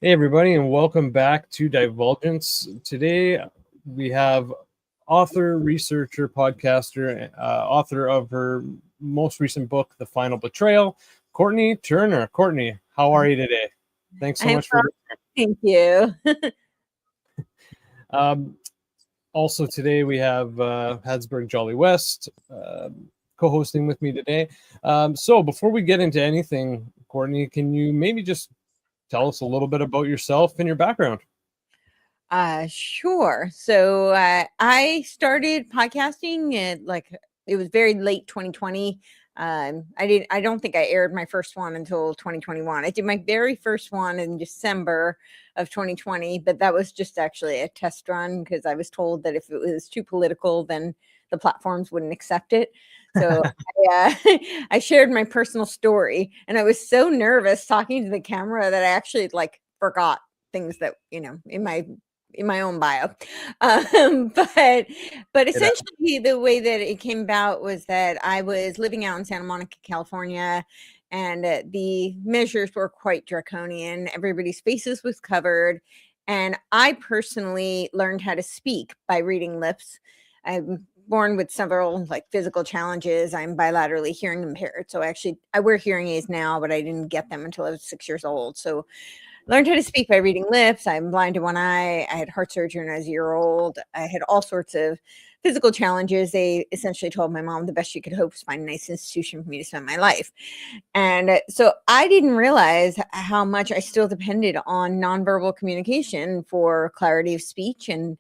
Hey, everybody, and welcome back to Divulgence. Today, we have author, researcher, podcaster, author of her most recent book, The Final Betrayal, Courtenay Turner. Courtenay, how are you today? Thanks so I'm much for well, thank you. um, also today we have Hadsburg Jolly West co-hosting with me today. So before we get into anything, Courtenay, can you maybe just tell us a little bit about yourself and your background? Sure. So I started podcasting at it was very late 2020. I don't think I aired my first one until 2021. I did my very first one in December of 2020, but that was just actually a test run because I was told that if it was too political, then the platforms wouldn't accept it. So I shared my personal story, and I was so nervous talking to the camera that I actually forgot things that in my own bio. But Yeah. essentially the way that it came about was that I was living out in Santa Monica, California, and the measures were quite draconian. Everybody's faces was covered, and I personally learned how to speak by reading lips. I'm born with several physical challenges. I'm bilaterally hearing impaired, so I wear hearing aids now, but I didn't get them until I was 6 years old. So learned how to speak by reading lips. I'm blind in one eye. I had heart surgery when I was a year old. I had all sorts of physical challenges. They essentially told my mom the best she could hope was find a nice institution for me to spend my life. And so I didn't realize how much I still depended on nonverbal communication for clarity of speech and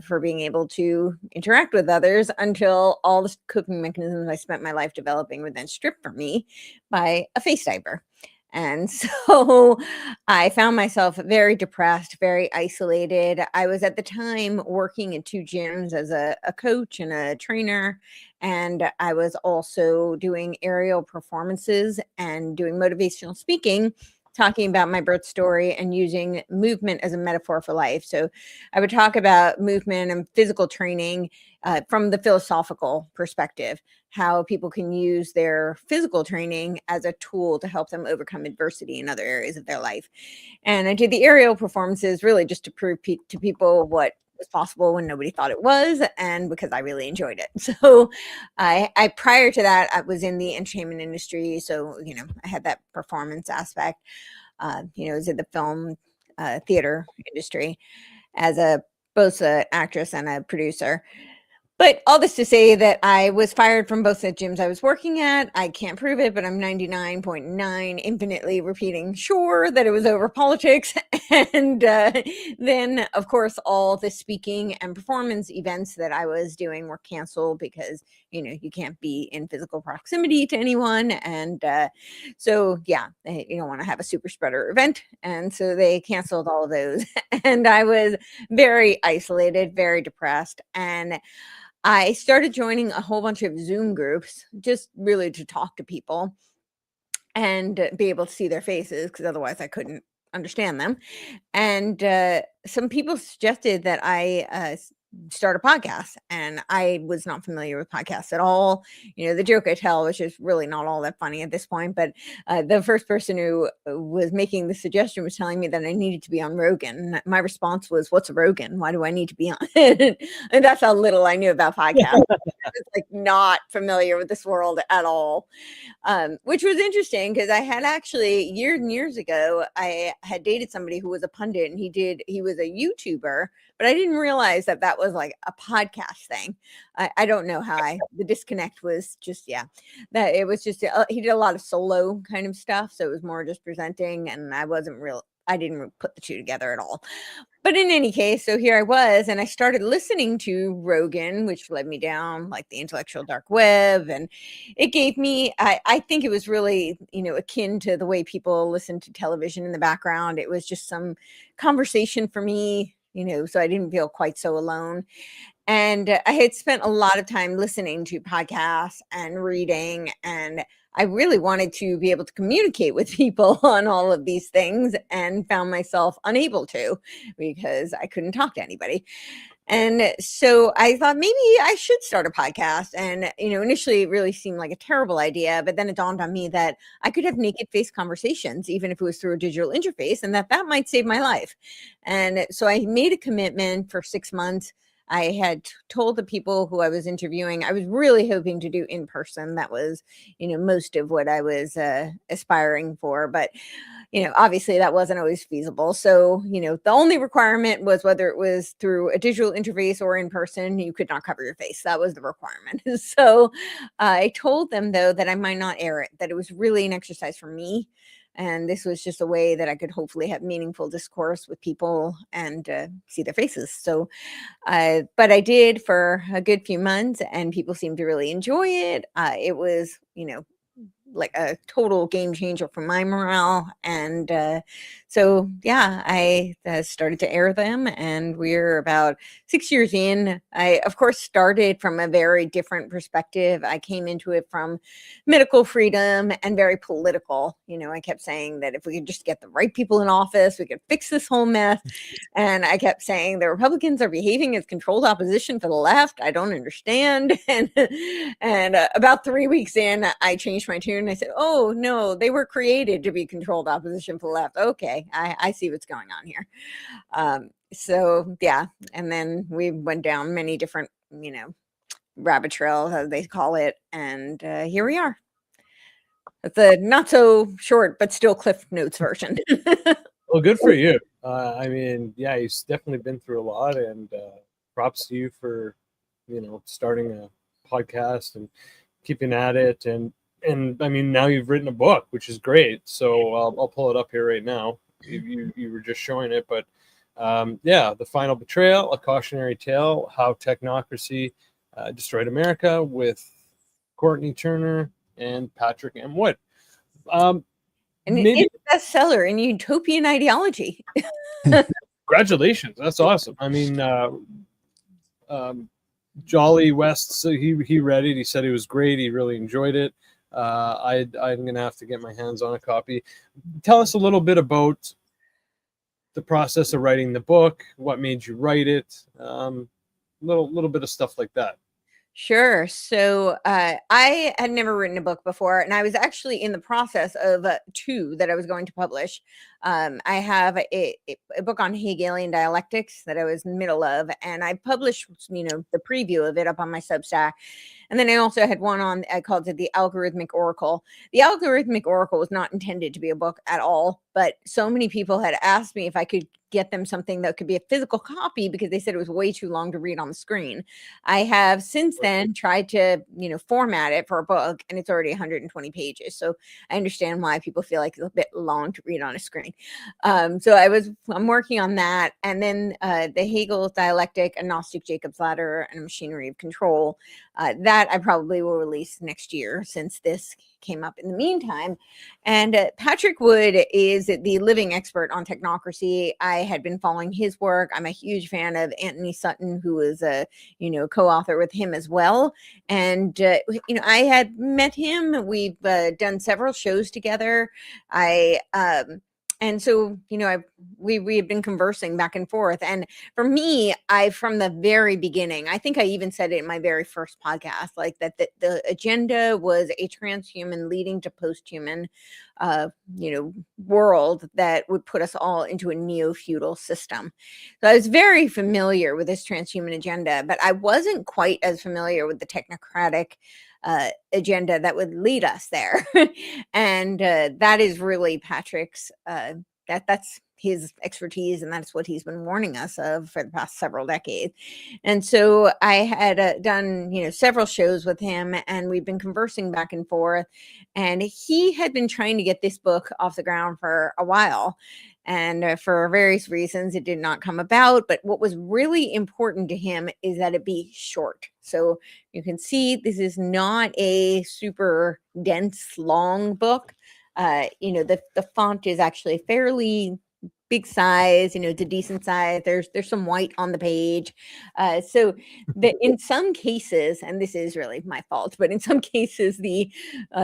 for being able to interact with others until all the coping mechanisms I spent my life developing were then stripped from me by a face diaper. And so I found myself very depressed, very isolated. I was at the time working in two gyms as a coach and a trainer. And I was also doing aerial performances and doing motivational speaking, talking about my birth story and using movement as a metaphor for life. So I would talk about movement and physical training from the philosophical perspective, how people can use their physical training as a tool to help them overcome adversity in other areas of their life. And I did the aerial performances really just to prove to people what was possible when nobody thought it was, and because I really enjoyed it. So I prior to that, I was in the entertainment industry. So, I had that performance aspect. I was in the film theater industry as both an actress and a producer. But all this to say that I was fired from both the gyms I was working at. I can't prove it, but I'm 99.9 infinitely repeating sure that it was over politics. And then, of course, all the speaking and performance events that I was doing were canceled because, you can't be in physical proximity to anyone. And so, yeah, you don't want to have a super spreader event. And so they canceled all of those. And I was very isolated, very depressed. And I started joining a whole bunch of Zoom groups just really to talk to people and be able to see their faces because otherwise I couldn't understand them. And some people suggested that I start a podcast, and I was not familiar with podcasts at all. The joke I tell, which is really not all that funny at this point, but the first person who was making the suggestion was telling me that I needed to be on Rogan. My response was, "What's a Rogan? Why do I need to be on?" And that's how little I knew about podcasts. I was not familiar with this world at all, which was interesting because I had actually years and years ago, I had dated somebody who was a pundit, and he was a YouTuber, but I didn't realize that that was like a podcast thing. I don't know how the disconnect was just, yeah, that it was just, he did a lot of solo kind of stuff. So it was more just presenting, and I didn't put the two together at all. But in any case, so here I was, and I started listening to Rogan, which led me down like the intellectual dark web. And it gave me, I think it was really, akin to the way people listen to television in the background. It was just some conversation for me, so I didn't feel quite so alone. And I had spent a lot of time listening to podcasts and reading, and I really wanted to be able to communicate with people on all of these things and found myself unable to because I couldn't talk to anybody. And so I thought maybe I should start a podcast. And, initially it really seemed like a terrible idea, but then it dawned on me that I could have naked face conversations, even if it was through a digital interface, and that might save my life. And so I made a commitment for 6 months. I had told the people who I was interviewing, I was really hoping to do in person. That was, most of what I was aspiring for. But obviously that wasn't always feasible. So, the only requirement was whether it was through a digital interface or in person, you could not cover your face. That was the requirement. So I told them, though, that I might not air it, that it was really an exercise for me. And this was just a way that I could hopefully have meaningful discourse with people and see their faces. So, but I did for a good few months, and people seemed to really enjoy it. It was, like a total game changer for my morale. And so, yeah, I started to air them, and we're about 6 years in. I, of course, started from a very different perspective. I came into it from medical freedom and very political. I kept saying that if we could just get the right people in office, we could fix this whole mess. And I kept saying the Republicans are behaving as controlled opposition for the left. I don't understand. And about 3 weeks in, I changed my tune. I said, "Oh no, they were created to be controlled opposition for the left. Okay, I see what's going on here." So yeah, and then we went down many different, rabbit trails, as they call it, and here we are. It's a not so short, but still Cliff Notes version. Well, good for you. I mean, yeah, you've definitely been through a lot, and props to you for, starting a podcast and keeping at it. And I mean, now you've written a book, which is great. So I'll pull it up here right now. You were just showing it, but yeah, The Final Betrayal, A Cautionary Tale, How Technocracy Destroyed America, with Courtenay Turner and Patrick M. Wood. And Maybe it's a bestseller in utopian ideology. congratulations, that's awesome. I mean, Jolly West, so he read it. He said it was great. He really enjoyed it. I'm gonna have to get my hands on a copy. Tell us a little bit about the process of writing the book. What made you write it? Little bit of stuff like that. Sure. So I had never written a book before, and I was actually in the process of two that I was going to publish. I have a book on Hegelian dialectics that I was in the middle of, and I published, the preview of it up on my Substack. And then I also had one on, I called it The Algorithmic Oracle. The Algorithmic Oracle was not intended to be a book at all, but so many people had asked me if I could get them something that could be a physical copy because they said it was way too long to read on the screen. I have since then tried to, format it for a book, and it's already 120 pages. So I understand why people feel like it's a bit long to read on a screen. So I'm working on that. And then the Hegel dialectic, a Gnostic Jacob's ladder, and a machinery of control. That I probably will release next year, since this came up in the meantime. And Patrick Wood is the living expert on technocracy. I had been following his work. I'm a huge fan of Anthony Sutton, who is a co-author with him as well. And I had met him. We've done several shows together. And so, we have been conversing back and forth. And for me, from the very beginning, I think I even said it in my very first podcast, like that the agenda was a transhuman leading to posthuman, world that would put us all into a neo-feudal system. So I was very familiar with this transhuman agenda, but I wasn't quite as familiar with the technocratic agenda that would lead us there. And that is really Patrick's, that's his expertise, and that's what he's been warning us of for the past several decades. And so I had done, several shows with him, and we've been conversing back and forth, and he had been trying to get this book off the ground for a while. And for various reasons, it did not come about. But what was really important to him is that it be short. So you can see this is not a super dense, long book. The font is actually fairly big size, it's a decent size. There's some white on the page. So that in some cases, and this is really my fault, but in some cases, the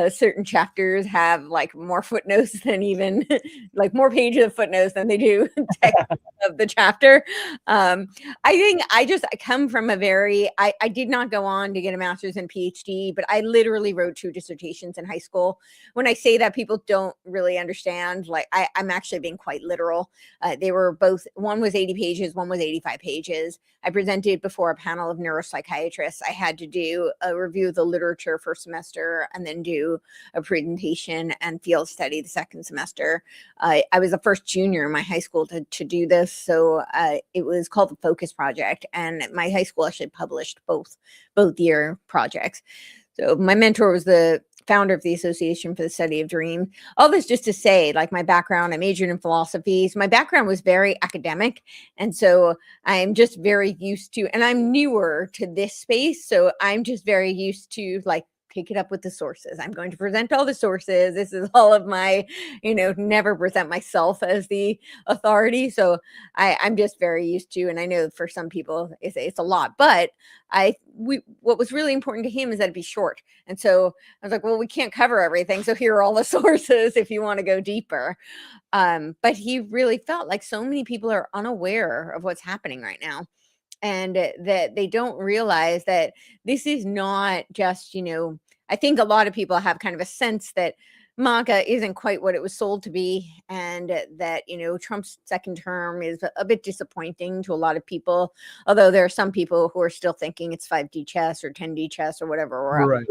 certain chapters have like more footnotes than even like more pages of footnotes than they do text of the chapter. I think I come from I did not go on to get a master's and PhD, but I literally wrote 2 dissertations in high school. When I say that, people don't really understand. Like I'm actually being quite literal. They were both, one was 80 pages, one was 85 pages. I presented before a panel of neuropsychiatrists. I had to do a review of the literature first semester and then do a presentation and field study the second semester. I was the first junior in my high school to do this. So it was called the Focus Project. And my high school actually published both year projects. So my mentor was the founder of the Association for the Study of Dreams. All this just to say, like my background, I majored in philosophy. So my background was very academic. And so I'm just very used to, and I'm newer to this space. So I'm just very used to like, pick it up with the sources. I'm going to present all the sources. This is all of my, never present myself as the authority. So I'm just very used to, and I know for some people it's a lot, but what was really important to him is that it'd be short. And so I was like, well, we can't cover everything. So here are all the sources if you want to go deeper. But he really felt like so many people are unaware of what's happening right now. And that they don't realize that this is not just, I think a lot of people have kind of a sense that MAGA isn't quite what it was sold to be. And that, Trump's second term is a bit disappointing to a lot of people. Although there are some people who are still thinking it's 5D chess or 10D chess or whatever. Right.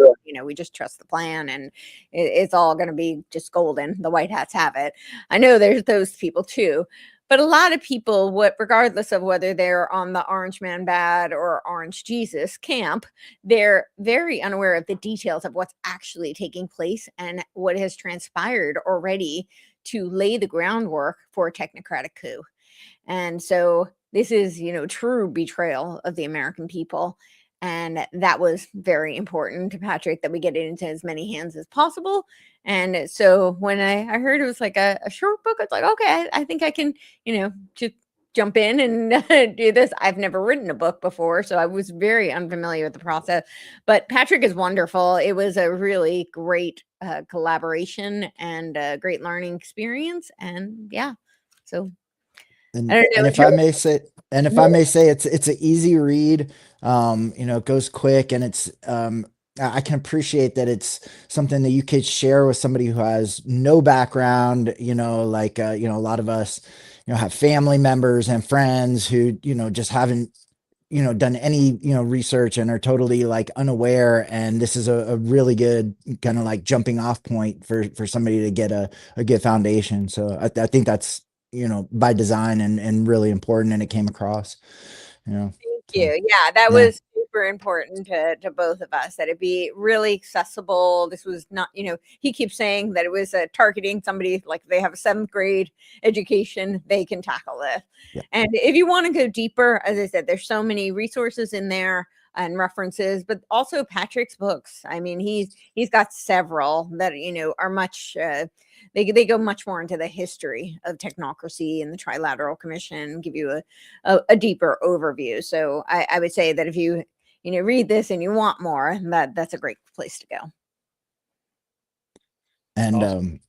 We just trust the plan and it's all going to be just golden. The white hats have it. I know there's those people too. But a lot of people, regardless of whether they're on the Orange Man Bad or Orange Jesus camp, they're very unaware of the details of what's actually taking place and what has transpired already to lay the groundwork for a technocratic coup. And so this is, true betrayal of the American people. And that was very important to Patrick that we get it into as many hands as possible. And so when I heard it was like a short book, it's like, okay, I think I can, just jump in and do this. I've never written a book before, so I was very unfamiliar with the process. But Patrick is wonderful. It was a really great collaboration and a great learning experience. And yeah, so And, I don't know. and if I may say, it's an easy read. It goes quick and I can appreciate that it's something that you could share with somebody who has no background, like, a lot of us, have family members and friends who, just haven't, done any, research and are totally like unaware. And this is a really good kind of like jumping off point for somebody to get a good foundation. So I think that's, by design and really important. And it came across, Thank you. Yeah, that was super important to both of us, that it be really accessible. This was not, he keeps saying that it was targeting somebody like they have a 7th grade education, they can tackle this. Yeah. And if you want to go deeper, as I said, there's so many resources in there and references, but also Patrick's books. I mean, he's got several that, are much, they go much more into the history of technocracy and the Trilateral Commission, give you a deeper overview. So I would say that if you, read this and you want more, that's a great place to go. And, Awesome.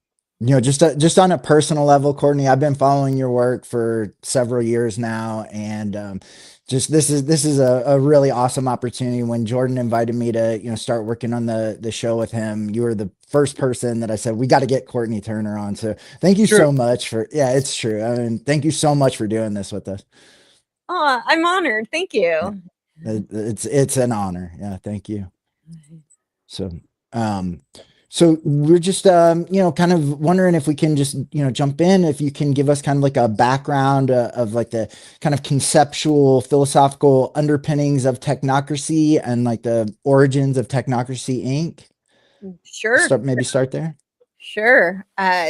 just on a personal level, Courtney, I've been following your work for several years now. And, this is a really awesome opportunity. When Jordan invited me to, start working on the show with him, you were the first person that I said, we got to get Courtenay Turner on. So thank you so much it's true. I mean, thank you so much for doing this with us. Oh, I'm honored. Thank you. Yeah. It's an honor. Yeah. Thank you. So we're just, kind of wondering if we can just, jump in, if you can give us kind of like a background of like the kind of conceptual philosophical underpinnings of technocracy and like the origins of Technocracy Inc. Sure. Start there. Sure.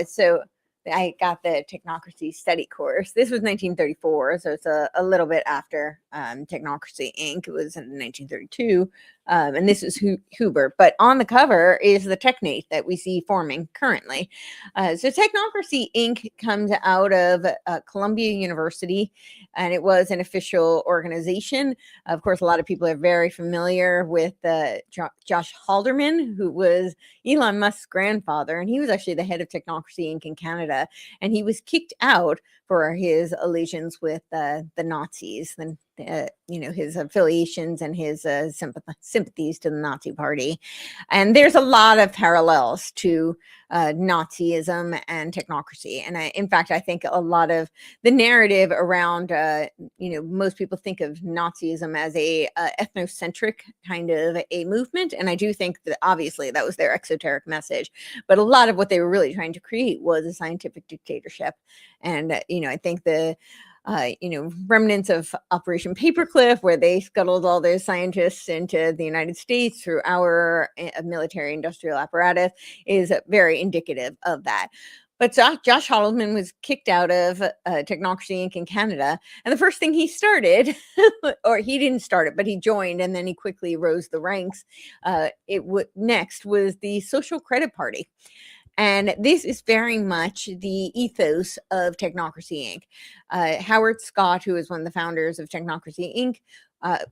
So I got the Technocracy study course. This was 1934, so it's a little bit after Technocracy Inc. It was in 1932. And this is Huber. But on the cover is the Technate that we see forming currently. So Technocracy Inc. comes out of Columbia University, and it was an official organization. Of course, a lot of people are very familiar with Josh Halderman, who was Elon Musk's grandfather, and he was actually the head of Technocracy Inc. in Canada, and he was kicked out for his allegiance with the Nazis, and his affiliations and his sympathies to the Nazi Party. And there's a lot of parallels to Nazism and technocracy. And in fact, I think a lot of the narrative around, most people think of Nazism as a ethnocentric kind of a movement. And I do think that obviously that was their exoteric message. But a lot of what they were really trying to create was a scientific dictatorship. And, I think the remnants of Operation Paperclip, where they scuttled all their scientists into the United States through our military industrial apparatus, is very indicative of that. But Josh Haldeman was kicked out of Technocracy Inc. in Canada. And the first thing he started, or he didn't start it, but he joined and then he quickly rose the ranks. Next was the Social Credit Party. And this is very much the ethos of Technocracy Inc. Howard Scott, who is one of the founders of Technocracy Inc.,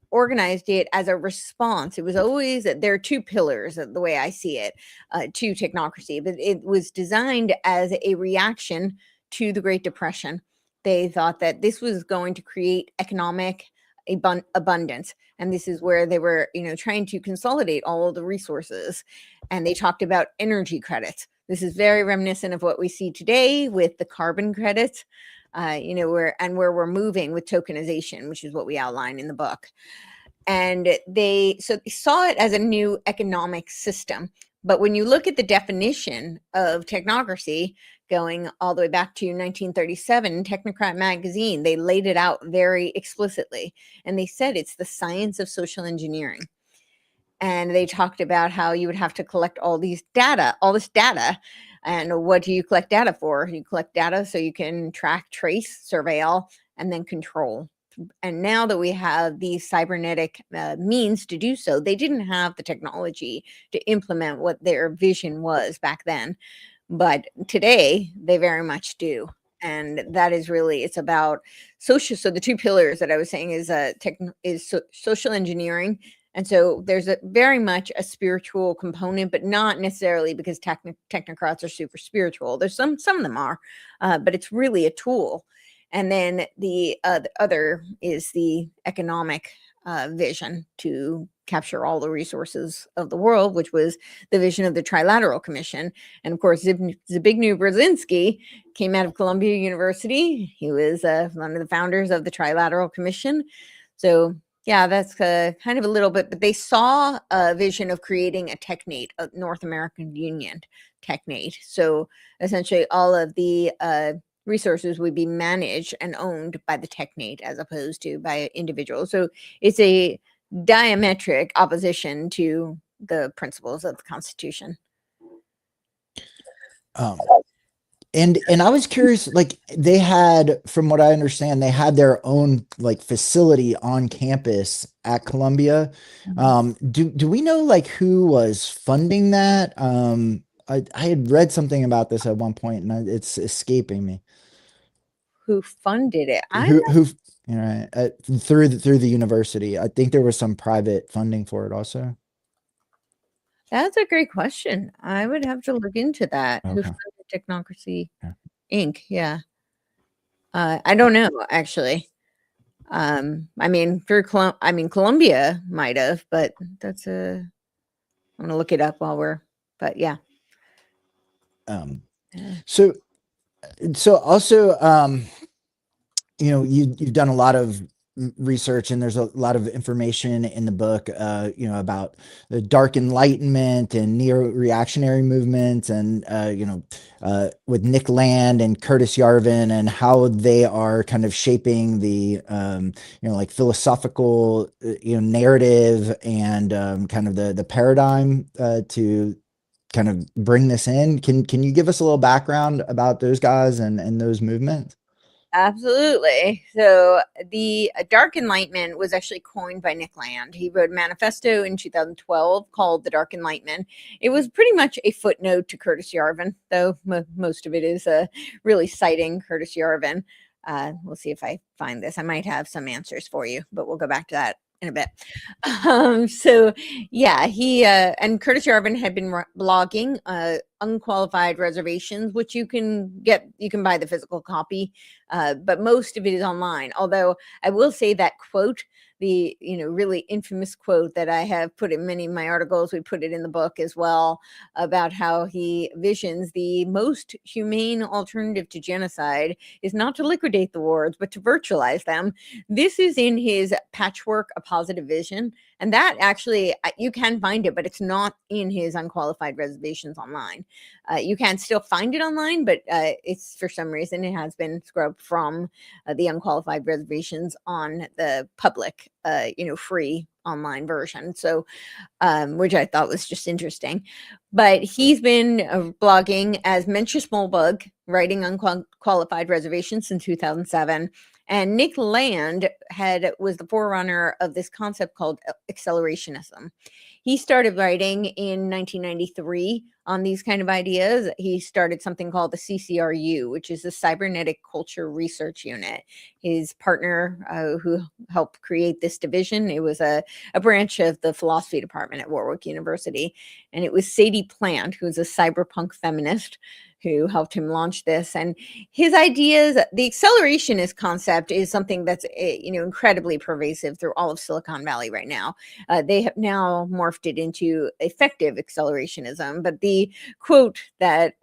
organized it as a response. It was always, there are two pillars, the way I see it, to technocracy, but it was designed as a reaction to the Great Depression. They thought that this was going to create economic abundance. And this is where they were, trying to consolidate all of the resources. And they talked about energy credits. This is very reminiscent of what we see today with the carbon credits, where we're moving with tokenization, which is what we outline in the book. And they saw it as a new economic system. But when you look at the definition of technocracy, going all the way back to 1937, Technocrat magazine, they laid it out very explicitly. And they said it's the science of social engineering. And they talked about how you would have to collect all this data. And what do you collect data for? You collect data so you can track, trace, surveil, and then control. And now that we have these cybernetic means to do so, they didn't have the technology to implement what their vision was back then. But today, they very much do. And that is really, it's about social. So the two pillars that I was saying is social engineering. And so there's very much a spiritual component, but not necessarily because technocrats are super spiritual. There's some of them are, but it's really a tool. And then the other is the economic vision to capture all the resources of the world, which was the vision of the Trilateral Commission. And of course, Zbigniew Brzezinski came out of Columbia University. He was one of the founders of the Trilateral Commission. So yeah, that's kind of a little bit, but they saw a vision of creating a technate, a North American Union technate. So essentially all of the resources would be managed and owned by the technate as opposed to by individuals. So it's a diametric opposition to the principles of the Constitution. And I was curious, like they had, from what I understand, they had their own like facility on campus at Columbia. Do we know like who was funding that? I had read something about this at one point and it's escaping me. Who funded it? Through the university. I think there was some private funding for it also. That's a great question. I would have to look into that. Okay. Who funded Technocracy Inc? Yeah. I don't know actually. I mean, Columbia might have, but I'm gonna look it up but yeah. So also, you've done a lot of research and there's a lot of information in the book, about the dark enlightenment and neo-reactionary movements and, with Nick Land and Curtis Yarvin and how they are kind of shaping the, like philosophical, narrative and kind of the paradigm to kind of bring this in. Can you give us a little background about those guys and those movements? Absolutely. So the Dark Enlightenment was actually coined by Nick Land. He wrote a manifesto in 2012 called The Dark Enlightenment. It was pretty much a footnote to Curtis Yarvin, though most of it is really citing Curtis Yarvin. We'll see if I find this. I might have some answers for you, but we'll go back to that in a bit. So yeah, he and Curtis Yarvin had been blogging unqualified reservations, which you can buy the physical copy, but most of it is online. Although I will say that quote, the really infamous quote that I have put in many of my articles, we put it in the book as well, about how he visions the most humane alternative to genocide is not to liquidate the wars, but to virtualize them. This is in his Patchwork: A Positive Vision. And that actually, you can find it, but it's not in his unqualified reservations online. You can still find it online, but it's, for some reason, it has been scrubbed from the unqualified reservations on the public, free online version. So, which I thought was just interesting. But he's been blogging as Mencius Molebug, writing unqualified reservations since 2007. And Nick Land was the forerunner of this concept called accelerationism. He started writing in 1993 on these kind of ideas. He started something called the CCRU, which is the Cybernetic Culture Research Unit. His partner who helped create this division, it was a branch of the philosophy department at Warwick University. And it was Sadie Plant, who's a cyberpunk feminist, who helped him launch this. And his ideas, the accelerationist concept is something that's incredibly pervasive through all of Silicon Valley right now. They have now morphed it into effective accelerationism. But the quote that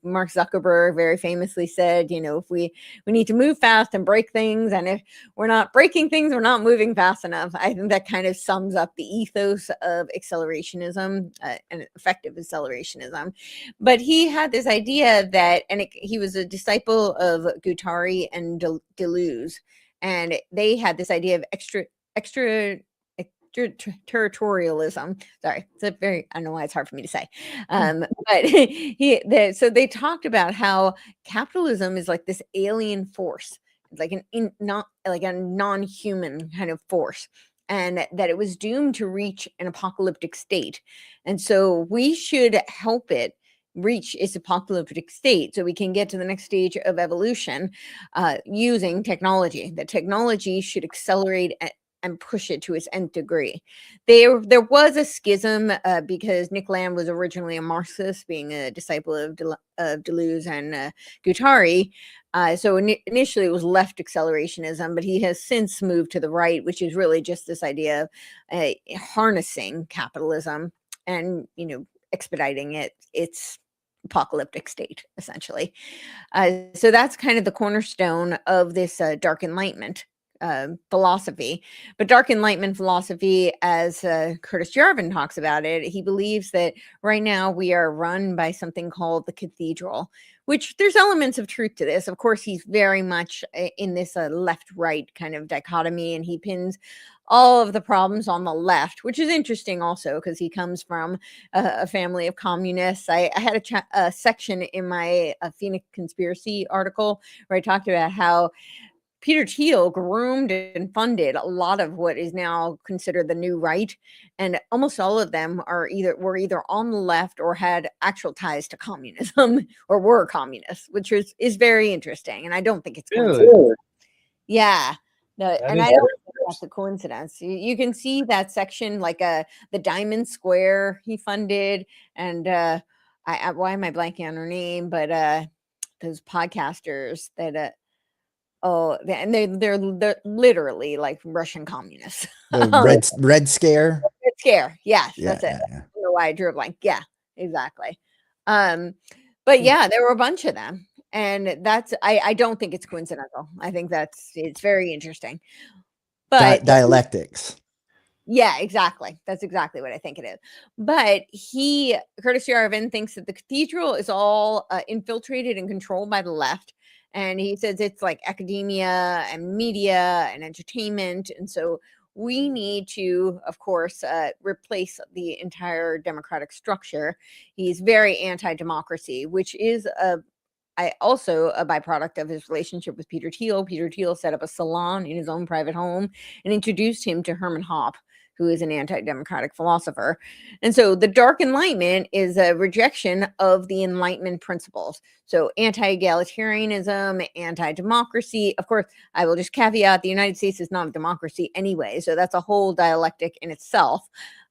Mark Zuckerberg very famously said, if we need to move fast and break things, and if we're not breaking things, we're not moving fast enough. I think that kind of sums up the ethos of accelerationism and effective accelerationism. But he had this idea that, and he was a disciple of Guattari and Deleuze, and they had this idea of extraterritorialism. Sorry, it's I don't know why it's hard for me to say. But so they talked about how capitalism is like this alien force, like not like a non-human kind of force, and that it was doomed to reach an apocalyptic state. And so we should help it reach its apocalyptic state so we can get to the next stage of evolution using technology. The technology should accelerate and push it to its nth degree. There was a schism because Nick Land was originally a Marxist, being a disciple of Deleuze and Guattari. So initially it was left accelerationism, but he has since moved to the right, which is really just this idea of harnessing capitalism and expediting its apocalyptic state, essentially. So that's kind of the cornerstone of this Dark Enlightenment philosophy. But Dark Enlightenment philosophy, as Curtis Yarvin talks about it, he believes that right now we are run by something called the cathedral, which there's elements of truth to this. Of course, he's very much in this left-right kind of dichotomy, and he pins all of the problems on the left, which is interesting also because he comes from a family of communists. I had a section in my Phoenix Conspiracy article where I talked about how Peter Thiel groomed and funded a lot of what is now considered the new right, and almost all of them were either on the left or had actual ties to communism or were communists, which is very interesting. And I don't think it's coincidental. Yeah. And I don't think that's a coincidence. You can see that section, like the Diamond Square he funded, and why am I blanking on her name? But those podcasters that and they're literally like Russian communists. The Red Scare. Red Scare, yes, Yeah, that's it. yeah. I don't know why I drew a blank. Yeah, exactly. But yeah, there were a bunch of them. And I don't think it's coincidental. I think it's very interesting. But Dialectics. Yeah, exactly. That's exactly what I think it is. But Curtis Yarvin thinks that the cathedral is all infiltrated and controlled by the left. And he says it's like academia and media and entertainment. And so we need to, of course, replace the entire democratic structure. He's very anti-democracy, which is also a byproduct of his relationship with Peter Thiel. Peter Thiel set up a salon in his own private home and introduced him to Herman Hoppe, who is an anti-democratic philosopher. And so the Dark Enlightenment is a rejection of the Enlightenment principles. So anti-egalitarianism, anti-democracy. Of course, I will just caveat, the United States is not a democracy anyway. So that's a whole dialectic in itself.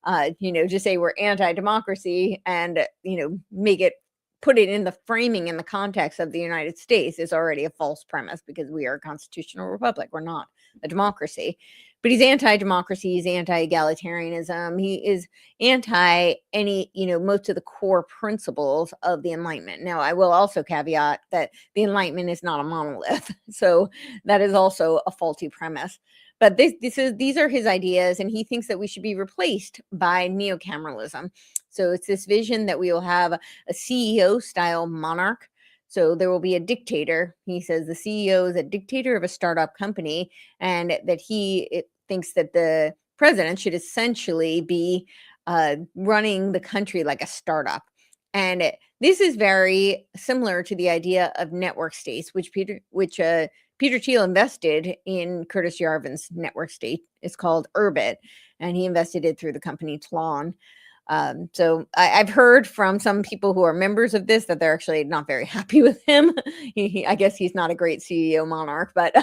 To say we're anti-democracy and, put it in the framing in the context of the United States is already a false premise, because we are a constitutional republic. We're not a democracy. But he's anti-democracy, he's anti-egalitarianism, he is anti any, most of the core principles of the Enlightenment. Now, I will also caveat that the Enlightenment is not a monolith. So that is also a faulty premise. But these are his ideas, and he thinks that we should be replaced by neocameralism. So it's this vision that we will have a CEO-style monarch. So there will be a dictator. He says the CEO is a dictator of a startup company, and that he thinks that the president should essentially be running the country like a startup. And this is very similar to the idea of network states, which Peter Thiel invested in Curtis Yarvin's network state. It's called Urbit, and he invested it through the company Tlon. So I've heard from some people who are members of this that they're actually not very happy with him. I guess he's not a great CEO monarch, but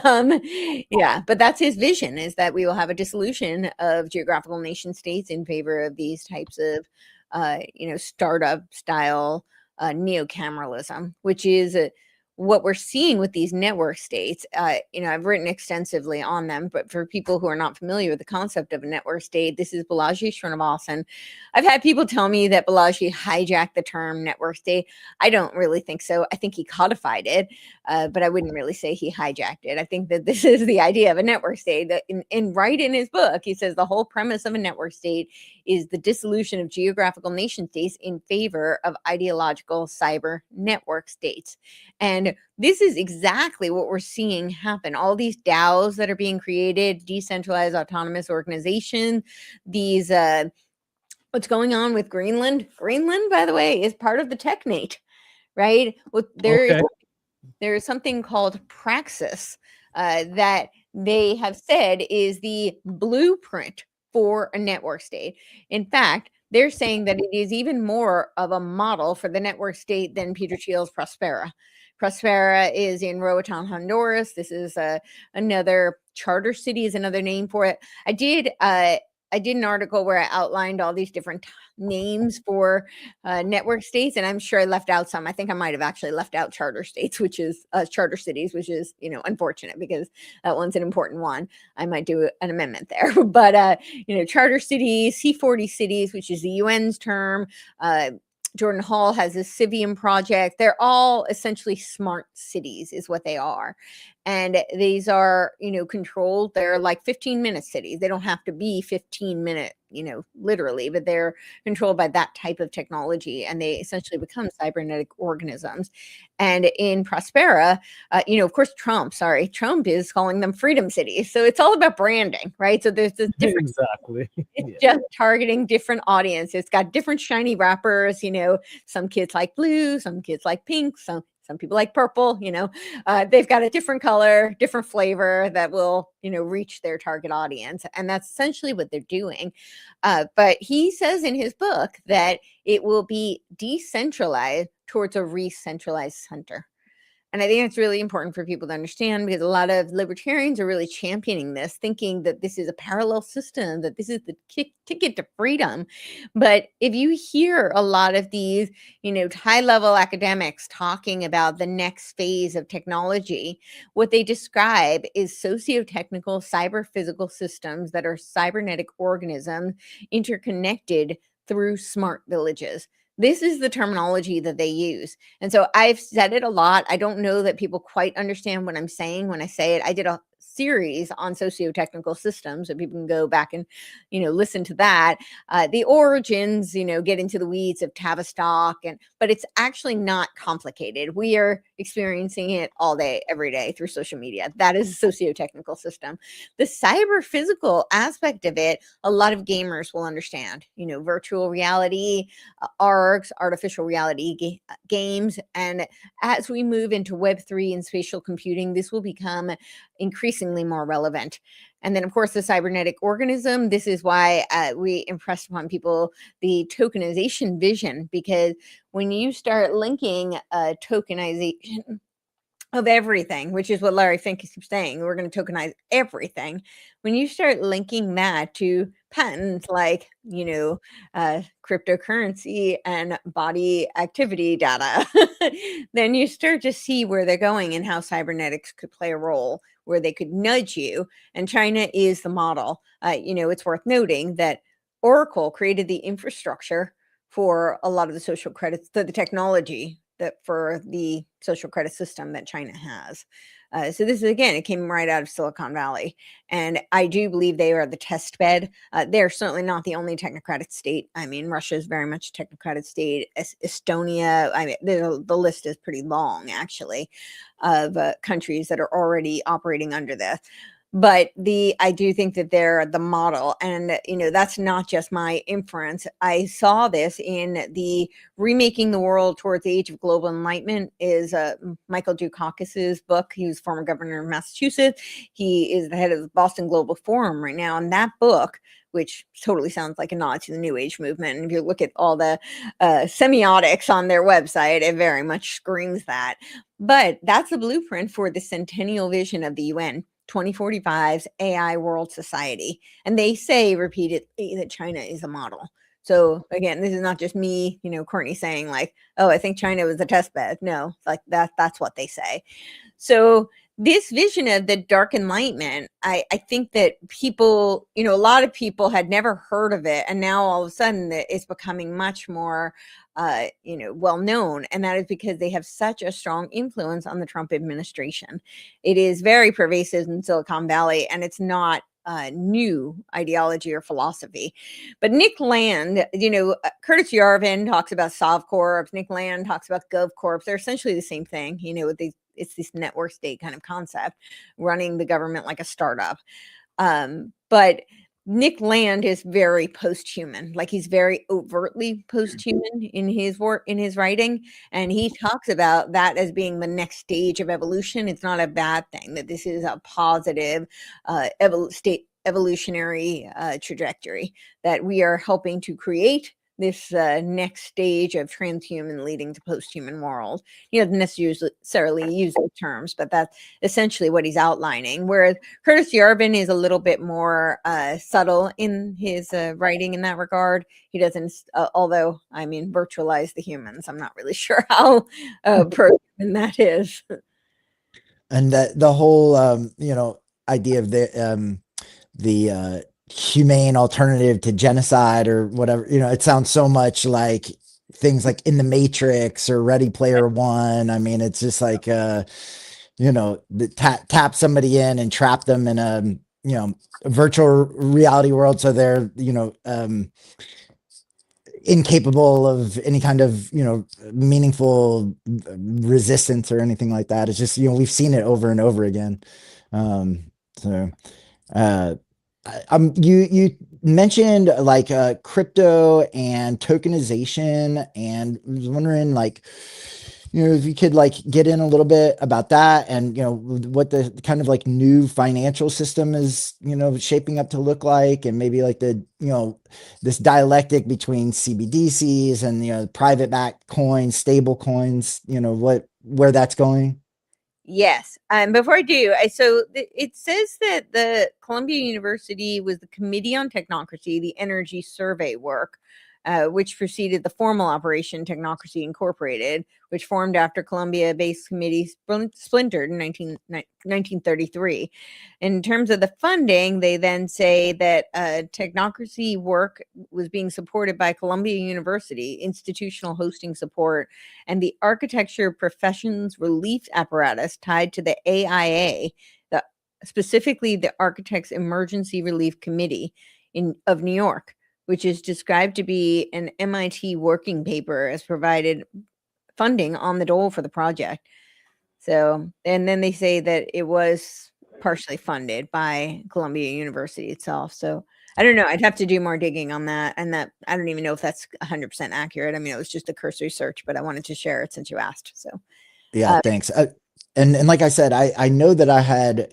but that's his vision, is that we will have a dissolution of geographical nation states in favor of these types of, startup style neocameralism, which is what we're seeing with these network states. I've written extensively on them, but for people who are not familiar with the concept of a network state, this is Balaji Srinivasan. I've had people tell me that Balaji hijacked the term network state. I don't really think so. I think he codified it, but I wouldn't really say he hijacked it. I think that this is the idea of a network state. That right in his book, he says the whole premise of a network state is the dissolution of geographical nation states in favor of ideological cyber network states. And this is exactly what we're seeing happen. All these DAOs that are being created, decentralized autonomous organizations, these, what's going on with Greenland? Greenland, by the way, is part of the TechNate, right? Well, there is something called Praxis that they have said is the blueprint for a network state. In fact, they're saying that it is even more of a model for the network state than Peter Thiel's Prospera. Prospera is in Roatan, Honduras. This is another charter city, is another name for it. I did an article where I outlined all these different names for network states, and I'm sure I left out some. I think I might have actually left out charter states, which is charter cities, which is unfortunate, because that one's an important one. I might do an amendment there. But charter cities, C40 cities, which is the UN's term. Jordan Hall has a Civium project. They're all essentially smart cities is what they are. And these are, controlled. They're like 15-minute cities. They don't have to be 15-minute, literally, but they're controlled by that type of technology. And they essentially become cybernetic organisms. And in Prospera, of course, Trump is calling them freedom cities. So it's all about branding, right? So there's this different. Exactly. It's just targeting different audience. It's got different shiny wrappers, some kids like blue, some kids like pink, some people like purple, they've got a different color, different flavor that will, reach their target audience. And that's essentially what they're doing. But he says in his book that it will be decentralized towards a re-centralized center. And I think it's really important for people to understand, because a lot of libertarians are really championing this, thinking that this is a parallel system, that this is the ticket to freedom. But if you hear a lot of these, high-level academics talking about the next phase of technology, what they describe is socio-technical cyber-physical systems that are cybernetic organisms interconnected through smart villages. This is the terminology that they use. And so I've said it a lot. I don't know that people quite understand what I'm saying when I say it. I did a series on socio-technical systems, so people can go back and, listen to that. The origins, get into the weeds of Tavistock, but it's actually not complicated. We are experiencing it all day, every day through social media. That is a socio-technical system. The cyber physical aspect of it, a lot of gamers will understand, virtual reality, ARGs, artificial reality games. And as we move into Web3 and spatial computing, this will become increasingly more relevant. And then, of course, the cybernetic organism. This is why we impressed upon people the tokenization vision, because when you start linking tokenization of everything, which is what Larry Fink keeps saying, we're going to tokenize everything. When you start linking that to patents like, cryptocurrency and body activity data, then you start to see where they're going and how cybernetics could play a role, where they could nudge you. And China is the model. It's worth noting that Oracle created the infrastructure for a lot of the social credits, the technology that for the social credit system that China has. So this is, again, it came right out of Silicon Valley. And I do believe they are the test bed. They're certainly not the only technocratic state. I mean, Russia is very much a technocratic state. Estonia, I mean, the list is pretty long, actually, of countries that are already operating under this. But I do think that they're the model. And, that's not just my inference. I saw this in the Remaking the World Towards the Age of Global Enlightenment is Michael Dukakis's book. He was former governor of Massachusetts. He is the head of the Boston Global Forum right now. And that book, which totally sounds like a nod to the New Age movement, and if you look at all the semiotics on their website, it very much screams that. But that's a blueprint for the centennial vision of the UN. 2045's AI world society. And they say repeatedly that China is a model. So again, this is not just me, Courtney saying like, oh, I think China was a test bed. No, like that's what they say. So this vision of the dark enlightenment, I think that people, a lot of people had never heard of it. And now all of a sudden it's becoming much more well known, and that is because they have such a strong influence on the Trump administration. It is very pervasive in Silicon Valley, and it's not new ideology or philosophy. But Nick Land, Curtis Yarvin talks about SovCorps. Nick Land talks about GovCorps. They're essentially the same thing. It's this network state kind of concept, running the government like a startup. But Nick Land is very post-human, like he's very overtly post-human in his work, in his writing. And he talks about that as being the next stage of evolution. It's not a bad thing, that this is a positive evolutionary trajectory, that we are helping to create this next stage of transhuman leading to post-human world. He doesn't necessarily use those terms, but that's essentially what he's outlining. Whereas Curtis Yarvin is a little bit more subtle in his writing in that regard. He doesn't, although, virtualize the humans. I'm not really sure how pro-human that is. And that the whole, idea of the humane alternative to genocide or whatever, it sounds so much like things like in the Matrix or Ready Player One. I mean, it's just like, tap somebody in and trap them in a, virtual reality world. So they're, incapable of any kind of, meaningful resistance or anything like that. It's just, we've seen it over and over again. You mentioned like crypto and tokenization, and I was wondering like, if you could like get in a little bit about that, and what the kind of like new financial system is shaping up to look like, and maybe like the this dialectic between CBDCs and private backed coins, stable coins, where that's going. Yes. Before I do, it says that the Columbia University was the Committee on Technocracy, the energy survey work, which preceded the formal operation Technocracy Incorporated, which formed after Columbia-based committee splintered in 1933. In terms of the funding, they then say that technocracy work was being supported by Columbia University, institutional hosting support, and the architecture professions relief apparatus tied to the AIA, the specifically the Architects Emergency Relief Committee of New York, which is described to be an MIT working paper, as provided funding on the dole for the project. So, and then they say that it was partially funded by Columbia University itself. So I don't know. I'd have to do more digging on that. And that I don't even know if that's 100% accurate. I mean, it was just a cursory search, but I wanted to share it since you asked. So Yeah, thanks. And like I said, I know that I had,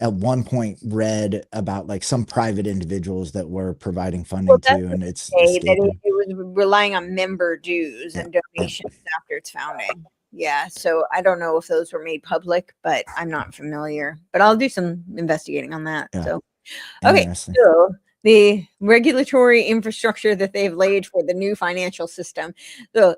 at one point read about like some private individuals that were providing funding to, and it's say that escaping. it was relying on member dues Yeah. and donations after its founding. Yeah, so I don't know if those were made public, but I'm not familiar. But I'll do some investigating on that. Yeah. So, okay, Interesting. so the regulatory infrastructure that they've laid for the new financial system. So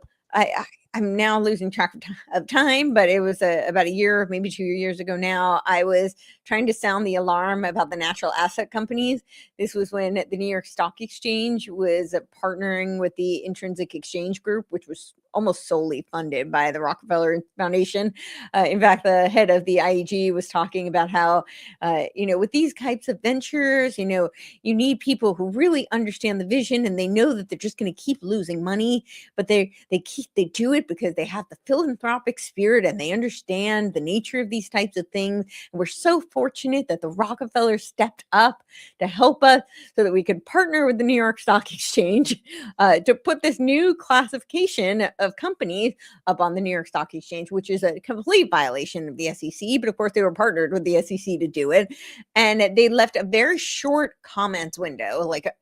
I'm now losing track of time, but it was about a year, maybe 2 years ago now. I was trying to sound the alarm about the natural asset companies. This was when the New York Stock Exchange was partnering with the Intrinsic Exchange Group, which was almost solely funded by the Rockefeller Foundation. In fact, the head of the IEG was talking about how, with these types of ventures, you need people who really understand the vision, and they know that they're just going to keep losing money, but they do it because they have the philanthropic spirit and they understand the nature of these types of things. And we're so fortunate that the Rockefeller stepped up to help us so that we could partner with the New York Stock Exchange to put this new classification of companies up on the New York Stock Exchange, which is a complete violation of the SEC. But of course, they were partnered with the SEC to do it. And they left a very short comments window, like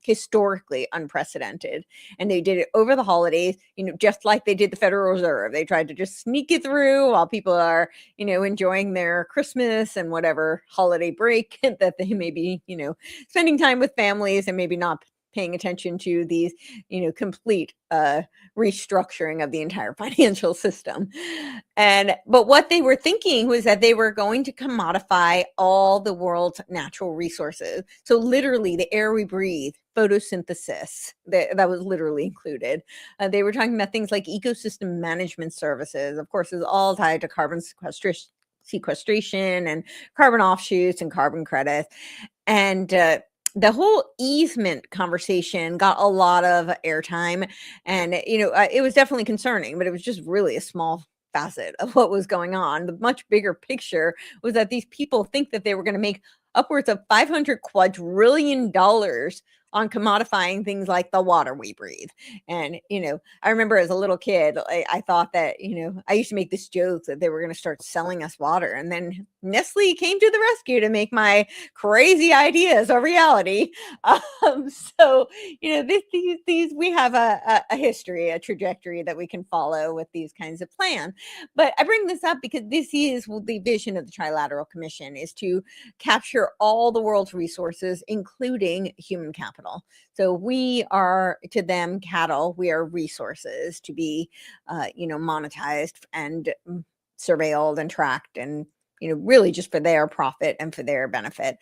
historically unprecedented. And they did it over the holidays, just like they did the Federal Reserve. They tried to just sneak it through while people are, enjoying their Christmas and whatever holiday break that they may be, spending time with families and maybe not paying attention to these, complete restructuring of the entire financial system. But what they were thinking was that they were going to commodify all the world's natural resources. So literally the air we breathe, photosynthesis, that was literally included. They were talking about things like ecosystem management services. Of course, it's all tied to carbon sequestration and carbon offshoots and carbon credits. And the whole easement conversation got a lot of airtime, and it was definitely concerning, but it was just really a small facet of what was going on. The much bigger picture was that these people think that they were going to make upwards of $500 quadrillion on commodifying things like the water we breathe. And, I remember as a little kid, I thought that, I used to make this joke that they were going to start selling us water. And then Nestle came to the rescue to make my crazy ideas a reality. So, these we have a history, a trajectory that we can follow with these kinds of plans. But I bring this up because this is the vision of the Trilateral Commission, is to capture all the world's resources, including human capital. So we are, to them, cattle. We are resources to be, monetized and surveilled and tracked, and really just for their profit and for their benefit.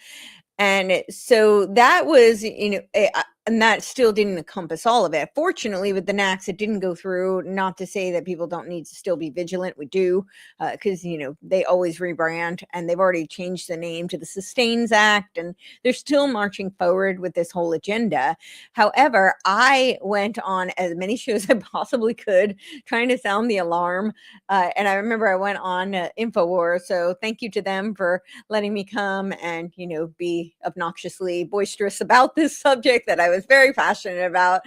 And so that was, and that still didn't encompass all of it. Fortunately, with the NACs, it didn't go through. Not to say that people don't need to still be vigilant. We do, because, they always rebrand, and they've already changed the name to the Sustains Act, and they're still marching forward with this whole agenda. However, I went on as many shows as I possibly could, trying to sound the alarm. And I remember I went on InfoWars. So thank you to them for letting me come and, be obnoxiously boisterous about this subject that I was very passionate about.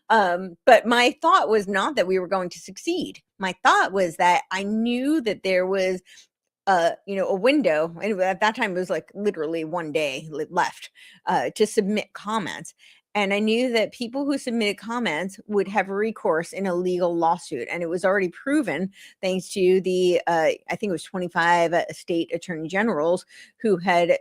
But my thought was not that we were going to succeed. My thought was that I knew that there was a window, and at that time it was like literally one day left to submit comments. And I knew that people who submitted comments would have recourse in a legal lawsuit. And it was already proven, thanks to the, I think it was 25 state attorney generals who had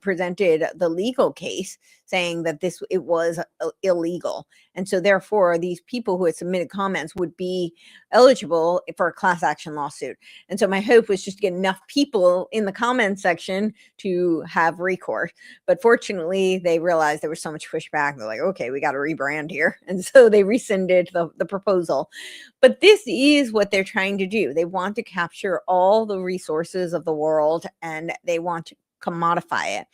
presented the legal case saying that it was illegal. And so therefore, these people who had submitted comments would be eligible for a class action lawsuit. And so my hope was just to get enough people in the comment section to have recourse. But fortunately, they realized there was so much pushback. They're like, okay, we got to rebrand here. And so they rescinded the proposal. But this is what they're trying to do. They want to capture all the resources of the world and they want to commodify it.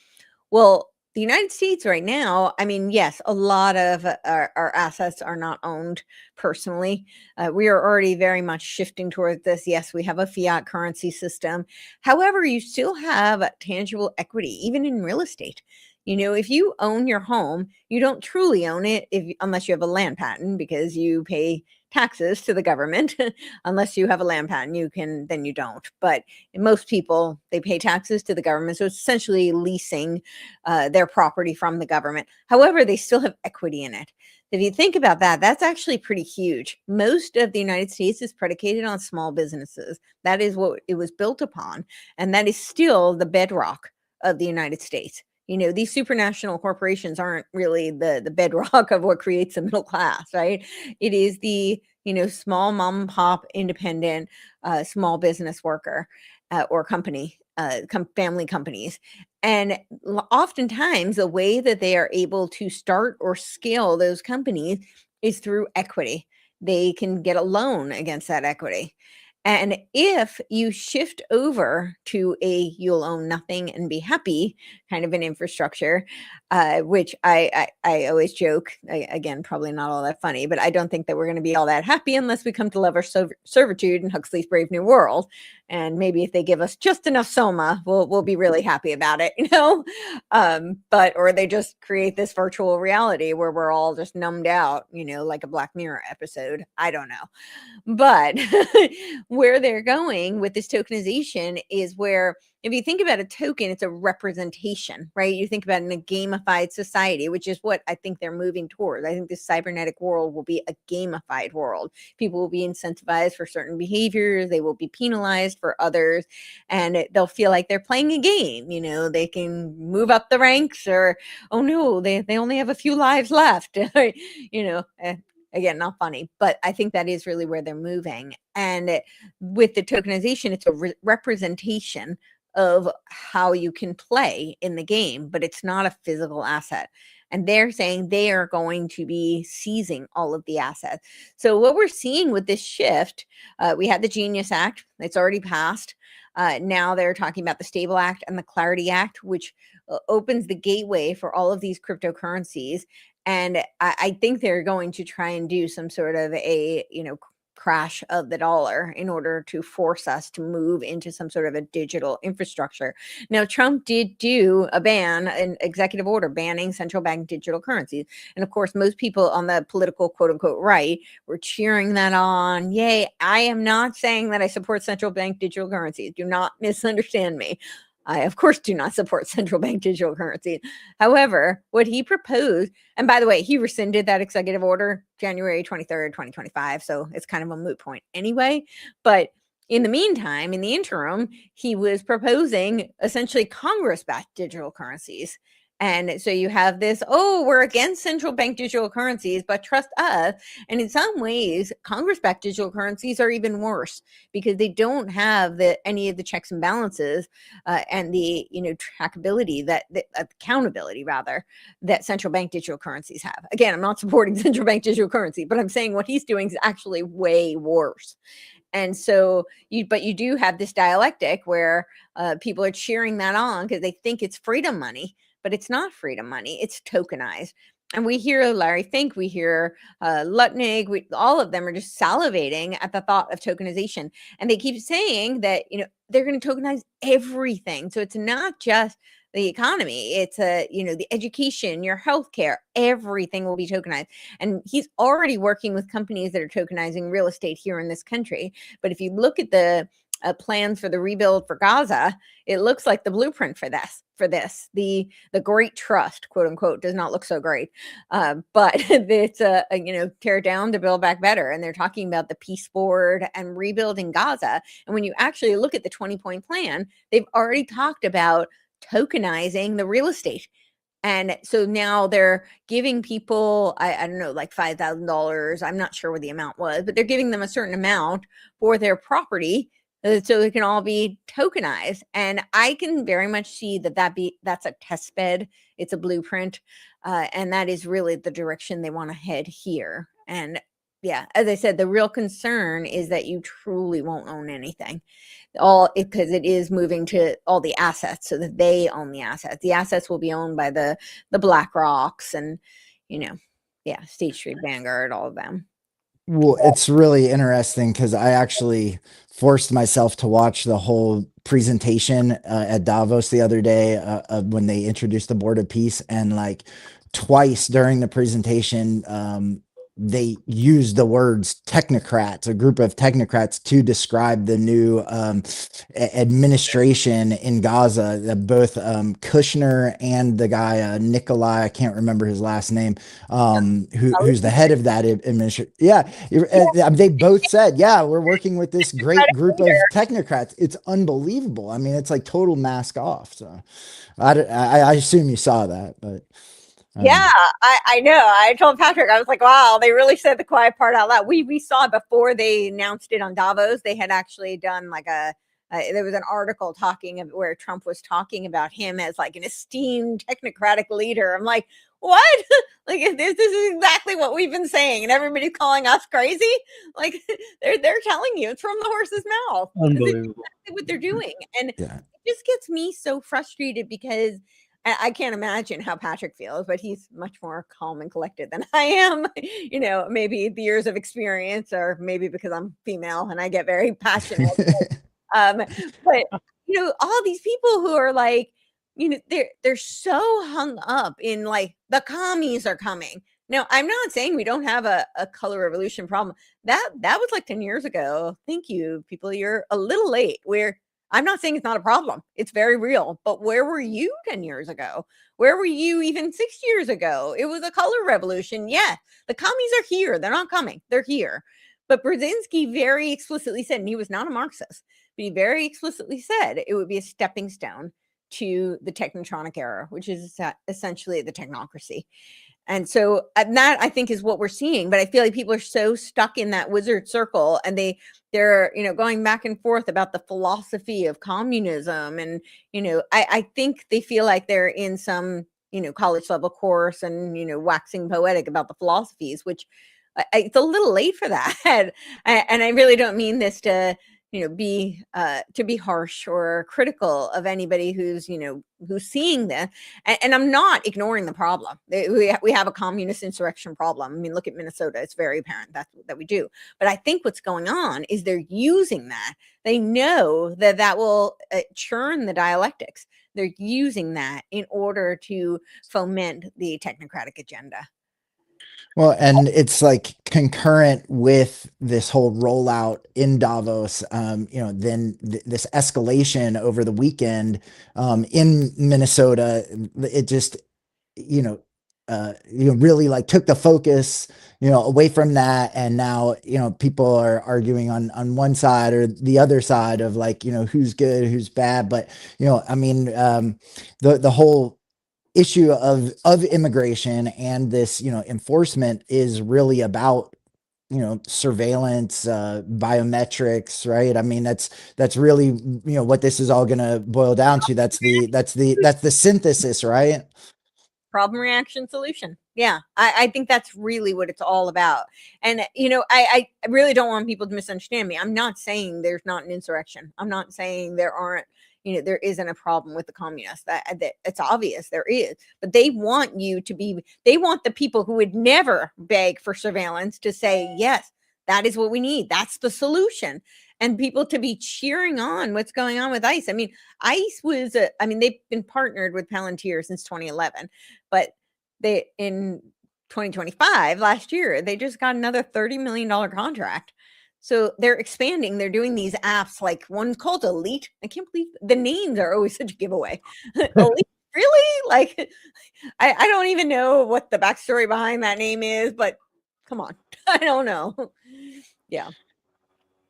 Well, the United States right now, I mean, yes, a lot of our assets are not owned personally. We are already very much shifting towards this. Yes, we have a fiat currency system. However, you still have tangible equity, even in real estate. You know, if you own your home, you don't truly own it unless you have a land patent, because you pay taxes to the government. Unless you have a land patent, then you don't. But most people, they pay taxes to the government. So it's essentially leasing their property from the government. However, they still have equity in it. If you think about that, that's actually pretty huge. Most of the United States is predicated on small businesses. That is what it was built upon. And that is still the bedrock of the United States. You know, these supranational corporations aren't really the bedrock of what creates the middle class, right? It is the, you know, small mom and pop independent small business worker or company, family companies. And oftentimes the way that they are able to start or scale those companies is through equity. They can get a loan against that equity. And if you shift over to a you'll own nothing and be happy kind of an infrastructure, which I always joke, again, probably not all that funny, but I don't think that we're going to be all that happy unless we come to love our servitude in Huxley's Brave New World. And maybe if they give us just enough soma, we'll be really happy about it, you know? Or they just create this virtual reality where we're all just numbed out, you know, like a Black Mirror episode. I don't know. But where they're going with this tokenization is where, if you think about a token, it's a representation, right? You think about it in a gamified society, which is what I think they're moving towards. I think this cybernetic world will be a gamified world. People will be incentivized for certain behaviors. They will be penalized for others, and they'll feel like they're playing a game. You know, they can move up the ranks, or, oh no, they only have a few lives left. You know, again, not funny, but I think that is really where they're moving. And with the tokenization, it's a representation of how you can play in the game, but it's not a physical asset. And they're saying they are going to be seizing all of the assets. So what we're seeing with this shift, we had the Genius Act, it's already passed. Now they're talking about the Stable Act and the Clarity Act, which opens the gateway for all of these cryptocurrencies. And I think they're going to try and do some sort of a, you know, crash of the dollar in order to force us to move into some sort of a digital infrastructure. Now, Trump did do an executive order banning central bank digital currencies. And of course, most people on the political quote unquote right were cheering that on. Yay. I am not saying that I support central bank digital currencies. Do not misunderstand me. I, of course, do not support central bank digital currency. However, what he proposed, and by the way, he rescinded that executive order January 23rd, 2025. So it's kind of a moot point anyway. But in the meantime, in the interim, he was proposing essentially Congress-backed digital currencies. And so you have this, oh, we're against central bank digital currencies, but trust us. And in some ways, Congress-backed digital currencies are even worse because they don't have any of the checks and balances and the, you know, trackability, accountability rather, that central bank digital currencies have. Again, I'm not supporting central bank digital currency, but I'm saying what he's doing is actually way worse. And so you do have this dialectic where people are cheering that on because they think it's freedom money. But it's not freedom money, it's tokenized. And we hear Larry Fink, we hear Lutnick, all of them are just salivating at the thought of tokenization. And they keep saying that, you know, they're going to tokenize everything. So it's not just the economy, it's you know, the education, your healthcare, everything will be tokenized. And he's already working with companies that are tokenizing real estate here in this country. But if you look at the plans for the rebuild for Gaza, it looks like the blueprint for this. The great trust, quote unquote, does not look so great, but it's you know, tear down to build back better. And they're talking about the peace board and rebuilding Gaza. And when you actually look at the 20-point plan, they've already talked about tokenizing the real estate. And so now they're giving people, I don't know, like $5,000. I'm not sure what the amount was, but they're giving them a certain amount for their property so it can all be tokenized. And I can very much see that's a test bed. It's a blueprint. And that is really the direction they want to head here. And yeah, as I said, the real concern is that you truly won't own anything because it is moving to all the assets so that they own the assets. The assets will be owned by the Black Rocks and, State Street, Vanguard, all of them. Well, it's really interesting because I actually forced myself to watch the whole presentation at Davos the other day when they introduced the Board of Peace, and like twice during the presentation, they used the words technocrats, a group of technocrats, to describe the new administration in Gaza. Both Kushner and the guy Nikolai, I can't remember his last name, who's the head of that administration. Yeah, they both said, "Yeah, we're working with this great group of technocrats." It's unbelievable. I mean, it's like total mask off. So, I assume you saw that, but. Yeah, I know. I told Patrick, I was like, wow, they really said the quiet part out loud. We saw it before they announced it on Davos. They had actually done like there was an article where Trump was talking about him as like an esteemed technocratic leader. I'm like, what? Like this is exactly what we've been saying, and everybody's calling us crazy. Like they're telling you it's from the horse's mouth. Unbelievable. Exactly what they're doing, and Yeah. it just gets me so frustrated because I can't imagine how Patrick feels, but he's much more calm and collected than I am. Maybe the years of experience, or maybe because I'm female and I get very passionate. But all these people who are like, they're so hung up in like the commies are coming. Now, I'm not saying we don't have a color revolution problem. That was like 10 years ago. Thank you, people. You're a little late. I'm not saying it's not a problem. It's very real. But where were you 10 years ago? Where were you even 6 years ago? It was a color revolution. Yeah, the commies are here. They're not coming. They're here. But Brzezinski very explicitly said, and he was not a Marxist, but he very explicitly said it would be a stepping stone to the technotronic era, which is essentially the technocracy. And so that I think is what we're seeing. But I feel like people are so stuck in that wizard circle, and they're going back and forth about the philosophy of communism. And I think they feel like they're in some college level course and waxing poetic about the philosophies, which it's a little late for that. And I really don't mean this to be harsh or critical of anybody who's seeing this. And I'm not ignoring the problem. We have a communist insurrection problem. I mean, look at Minnesota. It's very apparent that we do. But I think what's going on is they're using that. They know that will churn the dialectics. They're using that in order to foment the technocratic agenda. Well, and it's like concurrent with this whole rollout in Davos, then this escalation over the weekend in Minnesota, it just, really like took the focus, away from that. And now, people are arguing on one side or the other side of like, who's good, who's bad. But, I mean, the whole issue of immigration and this enforcement is really about surveillance, biometrics, right? I mean, that's really what this is all going to boil down to. That's the synthesis, right? Problem, reaction, solution. Yeah, I think that's really what it's all about. And I really don't want people to misunderstand me. I'm not saying there's not an insurrection. I'm not saying there aren't there isn't a problem with the communists. That it's obvious there is. But they want they want the people who would never beg for surveillance to say, yes, that is what we need. That's the solution. And people to be cheering on what's going on with ICE. I mean, ICE was they've been partnered with Palantir since 2011, but in 2025, last year, they just got another $30 million contract. So they're expanding. They're doing these apps, like one called Elite. I can't believe the names are always such a giveaway. Elite, really? Like, I don't even know what the backstory behind that name is, but come on. I don't know. Yeah.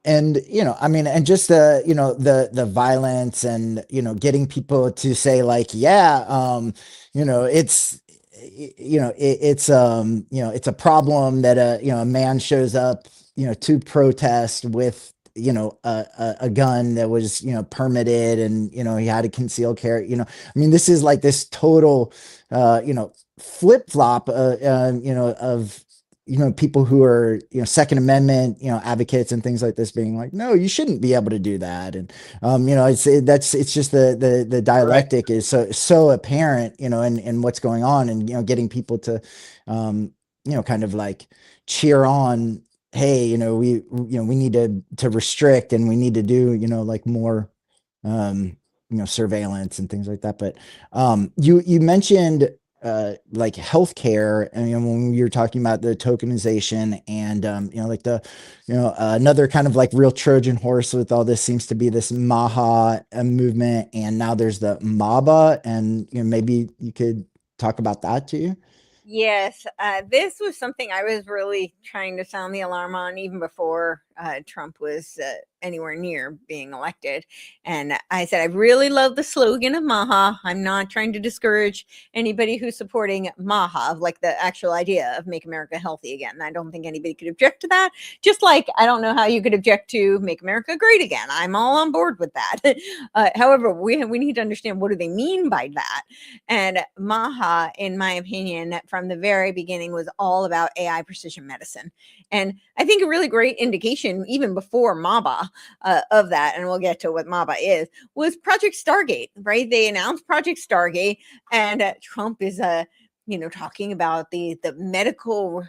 And, I mean, and just the violence and, getting people to say like, yeah, it's, it's a problem that a man shows up, to protest with, a gun that was, permitted, and, he had a concealed carry, I mean, this is like this total, flip flop, of, people who are, Second Amendment, advocates and things like this being like, no, you shouldn't be able to do that. And, it's just the dialectic is so apparent, in what's going on, and, getting people to, kind of like cheer on, hey, we need to restrict, and we need to do, like more, surveillance and things like that. But, you mentioned, like healthcare, and when you're talking about the tokenization, and like the another kind of like real Trojan horse with all this seems to be this Maha movement, and now there's the MABA, and maybe you could talk about that too. Yes, this was something I was really trying to sound the alarm on even before Trump was anywhere near being elected. And I said, I really love the slogan of Maha. I'm not trying to discourage anybody who's supporting Maha, like the actual idea of make America healthy again. I don't think anybody could object to that. Just like I don't know how you could object to make America great again. I'm all on board with that. However, we need to understand, what do they mean by that? And Maha, in my opinion, from the very beginning was all about AI precision medicine. And I think a really great indication, even before MABA, of that, and we'll get to what MABA is, was Project Stargate, right? They announced Project Stargate, and Trump is talking about the medical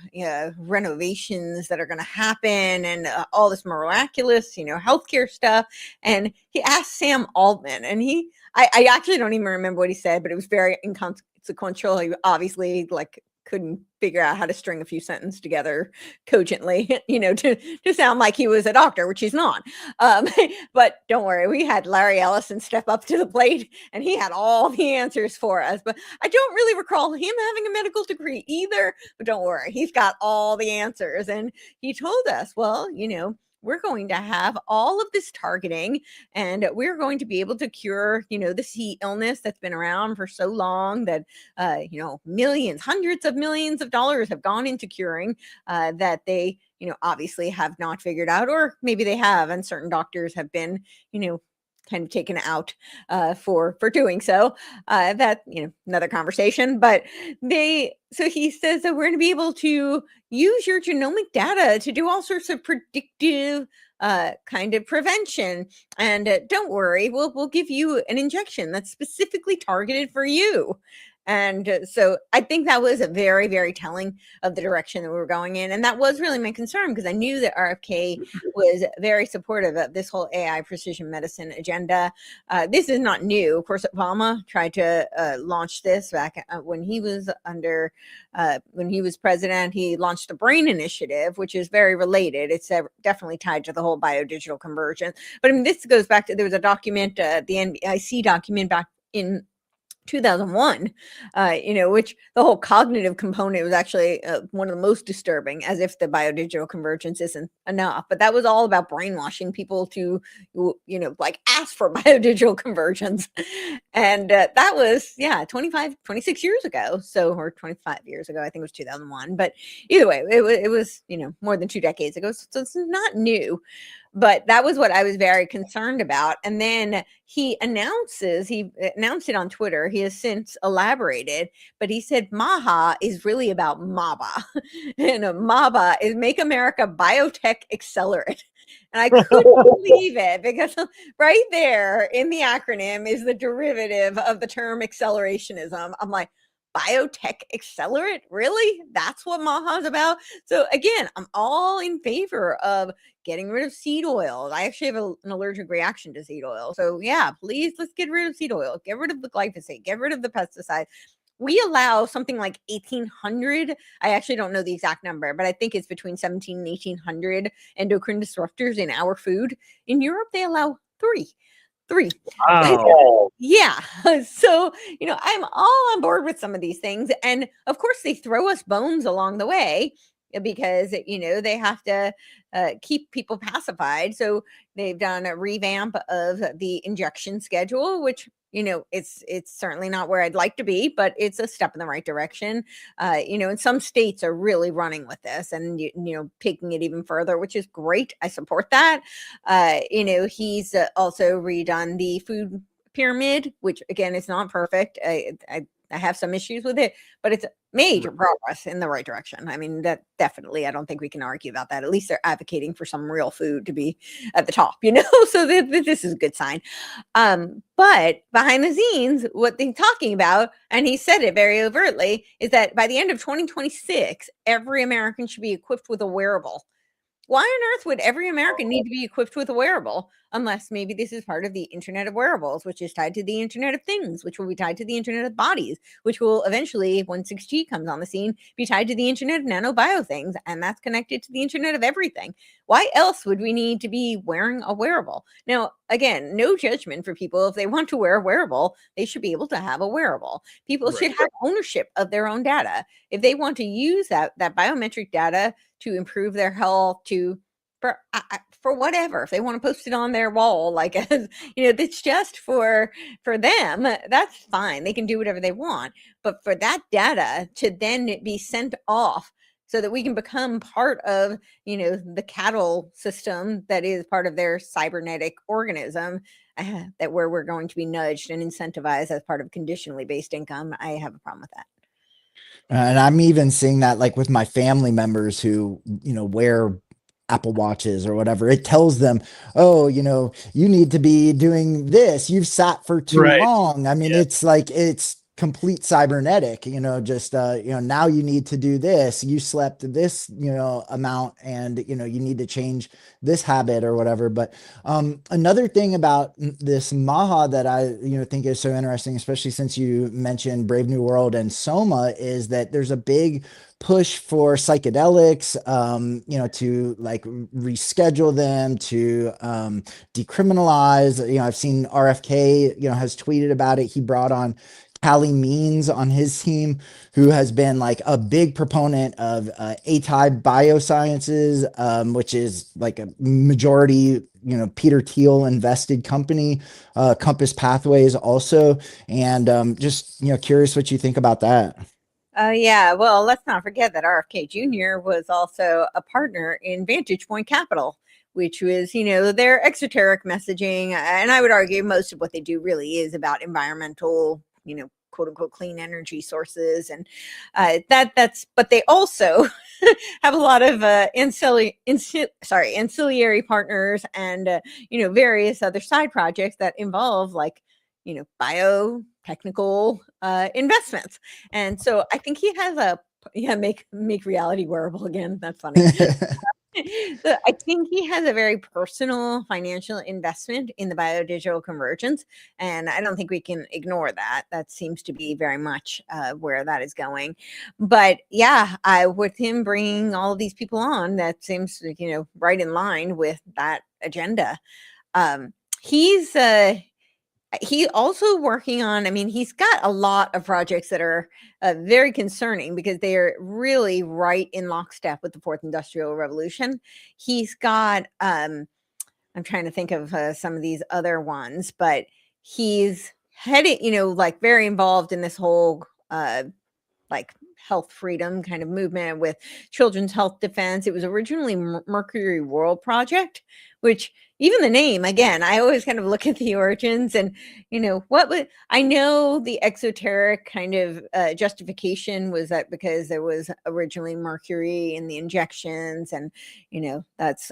renovations that are going to happen, and all this miraculous, healthcare stuff. And he asked Sam Altman, and I actually don't even remember what he said, but it was very inconsequential. He obviously couldn't figure out how to string a few sentences together cogently, to sound like he was a doctor, which he's not. But don't worry, we had Larry Ellison step up to the plate, and he had all the answers for us. But I don't really recall him having a medical degree either. But don't worry, he's got all the answers. And he told us, well, we're going to have all of this targeting, and we're going to be able to cure, this heat illness that's been around for so long that, millions, hundreds of millions of dollars have gone into curing, that they, obviously have not figured out, or maybe they have, and certain doctors have been, kind of taken out for doing so. That another conversation. But so he says that we're going to be able to use your genomic data to do all sorts of predictive kind of prevention. And don't worry, we'll give you an injection that's specifically targeted for you. And so I think that was a very, very telling of the direction that we were going in. And that was really my concern, because I knew that RFK was very supportive of this whole AI precision medicine agenda. This is not new. Of course, Obama tried to launch this back when he was president. He launched the BRAIN Initiative, which is very related. It's definitely tied to the whole biodigital convergence. But I mean, this goes back to, there was a document, the NBIC document back in 2001, which the whole cognitive component was actually one of the most disturbing, as if the biodigital convergence isn't enough. But that was all about brainwashing people to, ask for biodigital convergence. And that was, 26 years ago. So, or 25 years ago, I think it was 2001. But either way, it was, more than 2 decades ago. So it's not new. But that was what I was very concerned about. And then he announced it on Twitter. He has since elaborated, but he said MAHA is really about MABA. And MABA is Make America Biotech Accelerate. And I couldn't believe it, because right there in the acronym is the derivative of the term accelerationism. I'm like, biotech accelerate? Really? That's what MAHA is about? So again, I'm all in favor of getting rid of seed oil. I actually have an allergic reaction to seed oil. So yeah, please, let's get rid of seed oil. Get rid of the glyphosate. Get rid of the pesticide. We allow something like 1,800. I actually don't know the exact number, but I think it's between 17 and 1,800 endocrine disruptors in our food. In Europe, they allow three. Wow. Yeah. So, I'm all on board with some of these things. And of course, they throw us bones along the way, because, they have to keep people pacified. So they've done a revamp of the injection schedule, which, it's certainly not where I'd like to be, but it's a step in the right direction. And some states are really running with this and, taking it even further, which is great. I support that. He's also redone the food pyramid, which again, is not perfect. I have some issues with it, but it's major progress in the right direction. I mean, that definitely, I don't think we can argue about that. At least they're advocating for some real food to be at the top, so this is a good sign. But behind the scenes, what they're talking about, and he said it very overtly, is that by the end of 2026, every American should be equipped with a wearable. Why on earth would every American need to be equipped with a wearable unless maybe this is part of the Internet of Wearables, which is tied to the Internet of Things, which will be tied to the Internet of Bodies, which will eventually, when 6G comes on the scene, be tied to the Internet of Nanobio Things, and that's connected to the Internet of Everything. Why else would we need to be wearing a wearable? Now, again, no judgment for people. If they want to wear a wearable, they should be able to have a wearable. People should have ownership of their own data. If they want to use that biometric data to improve their health, for whatever, if they want to post it on their wall, like, as it's just for them, that's fine. They can do whatever they want. But for that data to then be sent off so that we can become part of, the cattle system that is part of their cybernetic organism, that where we're going to be nudged and incentivized as part of conditionally based income, I have a problem with that. And I'm even seeing that like with my family members who, wear Apple Watches or whatever. It tells them, oh, you need to be doing this. You've sat for too long. I mean, it's like, it's complete cybernetic, just, now you need to do this. You slept this, amount, and, you need to change this habit or whatever. But another thing about this Maha that I, think is so interesting, especially since you mentioned Brave New World and Soma, is that there's a big push for psychedelics, to like reschedule them, to decriminalize. I've seen RFK, has tweeted about it. He brought on Callie Means on his team, who has been like a big proponent of A-type biosciences, which is like a majority, Peter Thiel invested company, Compass Pathways also. And just, curious what you think about that. Yeah, well, let's not forget that RFK Jr. was also a partner in Vantage Point Capital, which was, their exoteric messaging. And I would argue most of what they do really is about environmental, quote unquote, clean energy sources. And but they also have a lot of ancillary partners and, various other side projects that involve like, biotechnical investments. And so I think he has make reality wearable again. That's funny. So I think he has a very personal financial investment in the biodigital convergence, and I don't think we can ignore that. That seems to be very much where that is going. But yeah, with him bringing all of these people on, that seems right in line with that agenda. He's also working on, he's got a lot of projects that are very concerning because they are really right in lockstep with the fourth industrial revolution. He's got, I'm trying to think of some of these other ones, but he's headed, like very involved in this whole like health freedom kind of movement with Children's Health Defense. It was originally Mercury World Project, which even the name, again, I always kind of look at the origins and, I know the exoteric kind of justification was that because there was originally mercury in the injections and, that's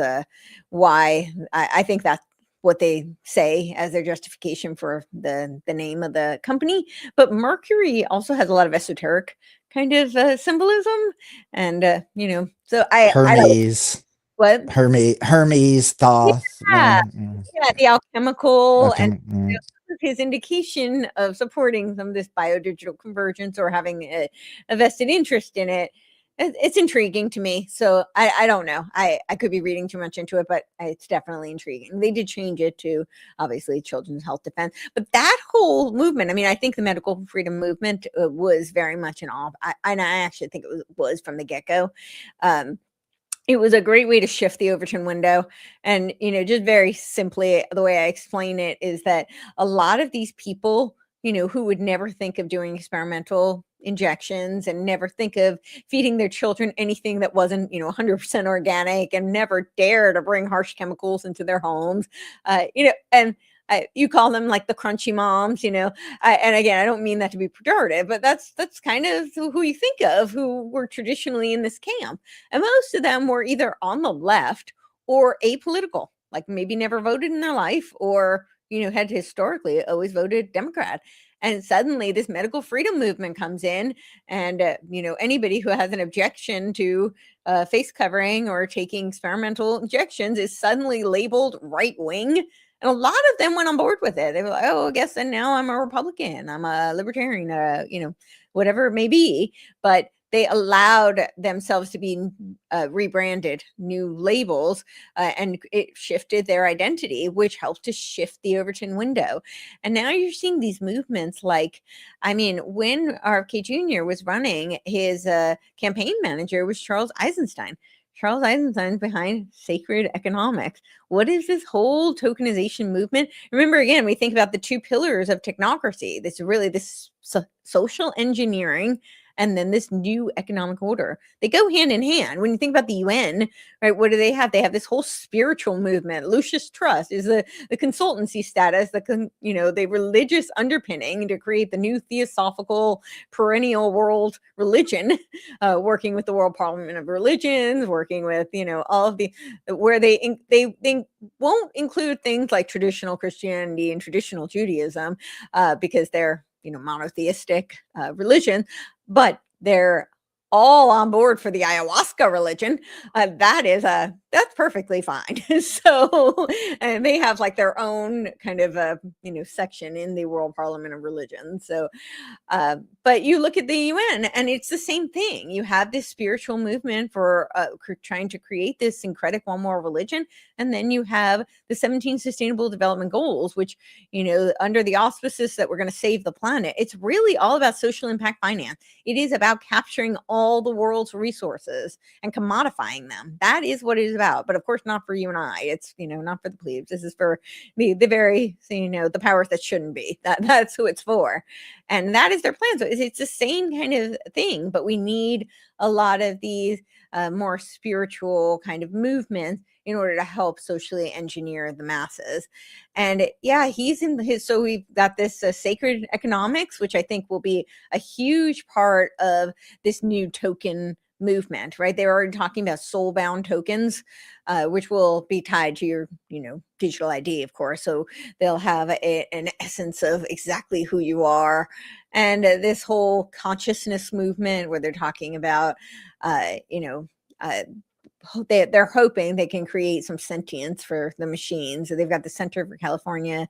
why I think that's what they say as their justification for the name of the company. But Mercury also has a lot of esoteric kind of symbolism. And, so Hermes. What? Hermes, Thoth. Yeah, the alchemical and his indication of supporting some of this biodigital convergence or having a vested interest in it. It's intriguing to me. So I don't know. I could be reading too much into it, but it's definitely intriguing. They did change it to obviously Children's Health Defense, but that whole movement, I think the medical freedom movement was very much and I actually think it was from the get-go. it was a great way to shift the Overton window. And, just very simply, the way I explain it is that a lot of these people, who would never think of doing experimental injections and never think of feeding their children anything that wasn't, 100% organic, and never dare to bring harsh chemicals into their homes, and you call them like the crunchy moms, and again, I don't mean that to be pejorative, but that's kind of who you think of, who were traditionally in this camp. And most of them were either on the left or apolitical, like maybe never voted in their life, or, had historically always voted Democrat. And suddenly this medical freedom movement comes in, and, anybody who has an objection to face covering or taking experimental injections is suddenly labeled right wing. And a lot of them went on board with it. They were like, oh, I guess then now I'm a Republican, I'm a libertarian, whatever it may be. But they allowed themselves to be rebranded new labels, and it shifted their identity, which helped to shift the Overton window. And now you're seeing these movements like, when RFK Jr. was running, his campaign manager was Charles Eisenstein. Charles Eisenstein's behind sacred economics. What is this whole tokenization movement? Remember, again, we think about the two pillars of technocracy. This social engineering, and then this new economic order. They go hand in hand. When you think about the UN, right, what do they have? They have this whole spiritual movement. Lucius Trust is the consultancy status, the religious underpinning to create the new theosophical perennial world religion, working with the World Parliament of Religions, working with, all of the, where they won't include things like traditional Christianity and traditional Judaism, because they're, monotheistic religion, but they're all on board for the ayahuasca religion. That's perfectly fine. So, and they have like their own kind of section in the World Parliament of Religion. So, but you look at the UN, and it's the same thing. You have this spiritual movement for trying to create this incredible one more religion, and then you have the 17 Sustainable Development Goals, which, under the auspices that we're going to save the planet. It's really all about social impact finance. It is about capturing all the world's resources and commodifying them. That is what it is about. But of course, not for you and I. It's, not for the plebes. This is for the very, the powers that shouldn't be. That's who it's for. And that is their plan. So it's the same kind of thing, but we need a lot of these more spiritual kind of movements in order to help socially engineer the masses. And yeah, he's in his, so we've got this sacred economics, which I think will be a huge part of this new token movement, right? They're already talking about soul-bound tokens, which will be tied to your, digital ID, of course. So they'll have an essence of exactly who you are. And this whole consciousness movement where they're talking about, they're hoping they can create some sentience for the machines. So they've got the Center for California,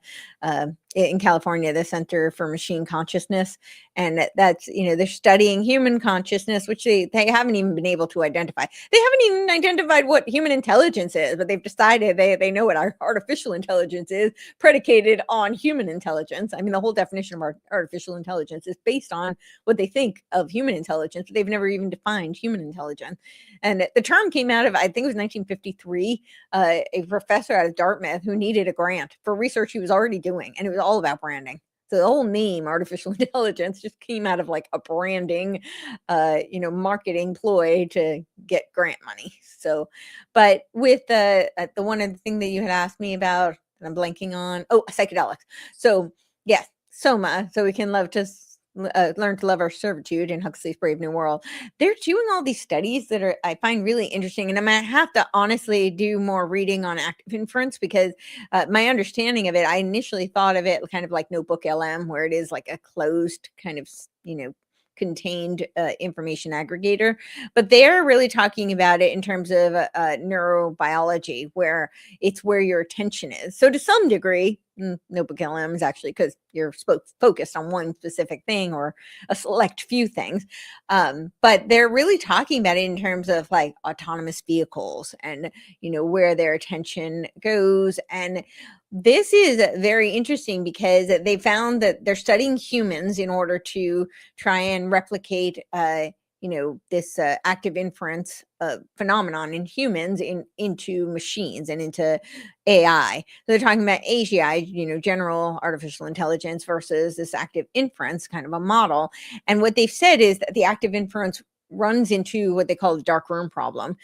in California, the Center for Machine Consciousness. And that's, they're studying human consciousness, which they haven't even been able to identify. They haven't even identified what human intelligence is, but they've decided they know what our artificial intelligence is, predicated on human intelligence. The whole definition of artificial intelligence is based on what they think of human intelligence, but they've never even defined human intelligence. And the term came out of, I think it was 1953, a professor out of Dartmouth who needed a grant for research he was already doing. And it was all about branding. So the whole name artificial intelligence just came out of like a branding, marketing ploy to get grant money. So, but with the one of the thing that you had asked me about, and I'm blanking on, psychedelics. So yes, Soma. So we can learn to love our servitude in Huxley's Brave New World. They're doing all these studies that I find really interesting, and I'm gonna have to honestly do more reading on active inference, because my understanding of it, I initially thought of it kind of like Notebook LM, where it is like a closed kind of contained information aggregator, but they're really talking about it in terms of neurobiology, where it's where your attention is. So to some degree, Notebook LM is actually because you're focused on one specific thing or a select few things. But they're really talking about it in terms of like autonomous vehicles and, where their attention goes. And this is very interesting because they found that they're studying humans in order to try and replicate this active inference phenomenon in humans into machines and into AI. So they're talking about AGI, general artificial intelligence versus this active inference kind of a model. And what they've said is that the active inference runs into what they call the dark room problem.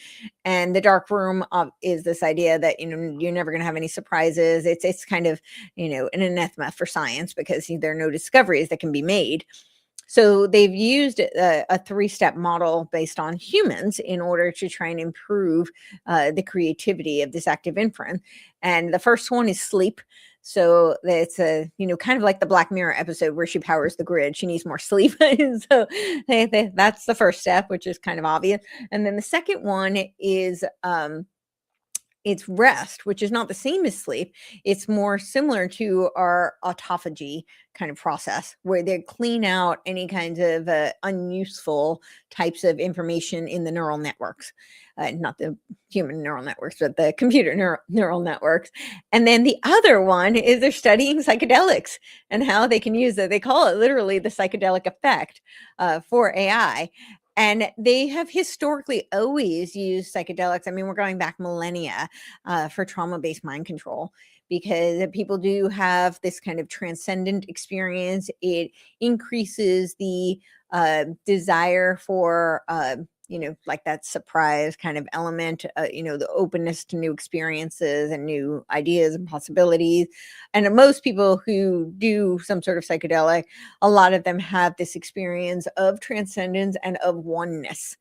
And the dark room is this idea that, you're never going to have any surprises. It's kind of, an anathema for science because there are no discoveries that can be made. So they've used a three-step model based on humans in order to try and improve the creativity of this active inference. And the first one is sleep. So it's kind of like the Black Mirror episode where she powers the grid. She needs more sleep. So that's the first step, which is kind of obvious. And then the second one is it's rest, which is not the same as sleep. It's more similar to our autophagy kind of process where they clean out any kinds of unuseful types of information in the neural networks, not the human neural networks, but the computer neural networks. And then the other one is they're studying psychedelics and how they can use it. They call it literally the psychedelic effect for AI. And they have historically always used psychedelics. I mean, we're going back millennia for trauma-based mind control because people do have this kind of transcendent experience. It increases the desire for, like that surprise kind of element, the openness to new experiences and new ideas and possibilities. And most people who do some sort of psychedelic, a lot of them have this experience of transcendence and of oneness.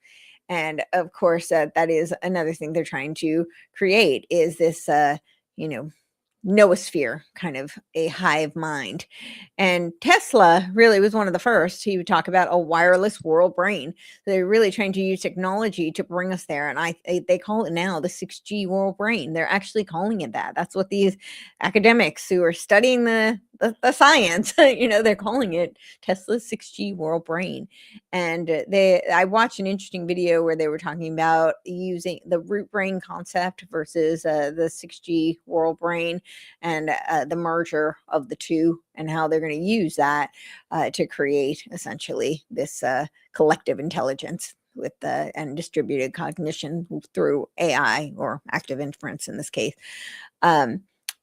And of course, that is another thing they're trying to create is this, noosphere, kind of a hive mind. And Tesla really was one of the first. He would talk about a wireless world brain. They're really trying to use technology to bring us there. And they call it now the 6G world brain. They're actually calling it that. That's what these academics who are studying the science, they're calling it Tesla's 6G world brain. And I watched an interesting video where they were talking about using the root brain concept versus the 6G world brain and the merger of the two and how they're going to use that to create essentially this collective intelligence with and distributed cognition through AI or active inference in this case.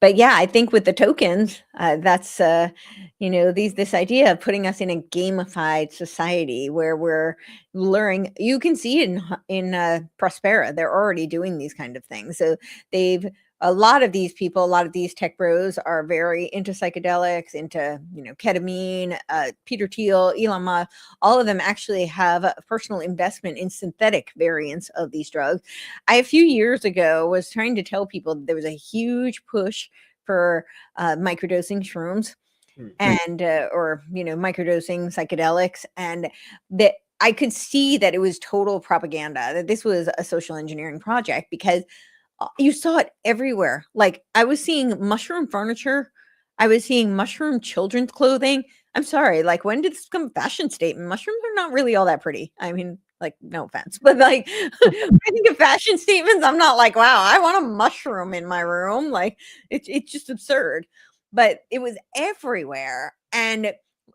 But yeah, I think with the tokens, that's this idea of putting us in a gamified society where we're learning. You can see it in Prospera; they're already doing these kind of things. So a lot of these people, a lot of these tech bros are very into psychedelics, into ketamine. Peter Thiel, Elon Musk, all of them actually have a personal investment in synthetic variants of these drugs. I a few years ago was trying to tell people that there was a huge push for microdosing shrooms and microdosing psychedelics, and that I could see that it was total propaganda, that this was a social engineering project because you saw it everywhere. Like I was seeing mushroom furniture. I was seeing mushroom children's clothing. I'm sorry, like when did this become a fashion statement? Mushrooms are not really all that pretty. I mean, like no offense, but like when I think of fashion statements, I'm not like, wow, I want a mushroom in my room. Like it's just absurd. But it was everywhere. And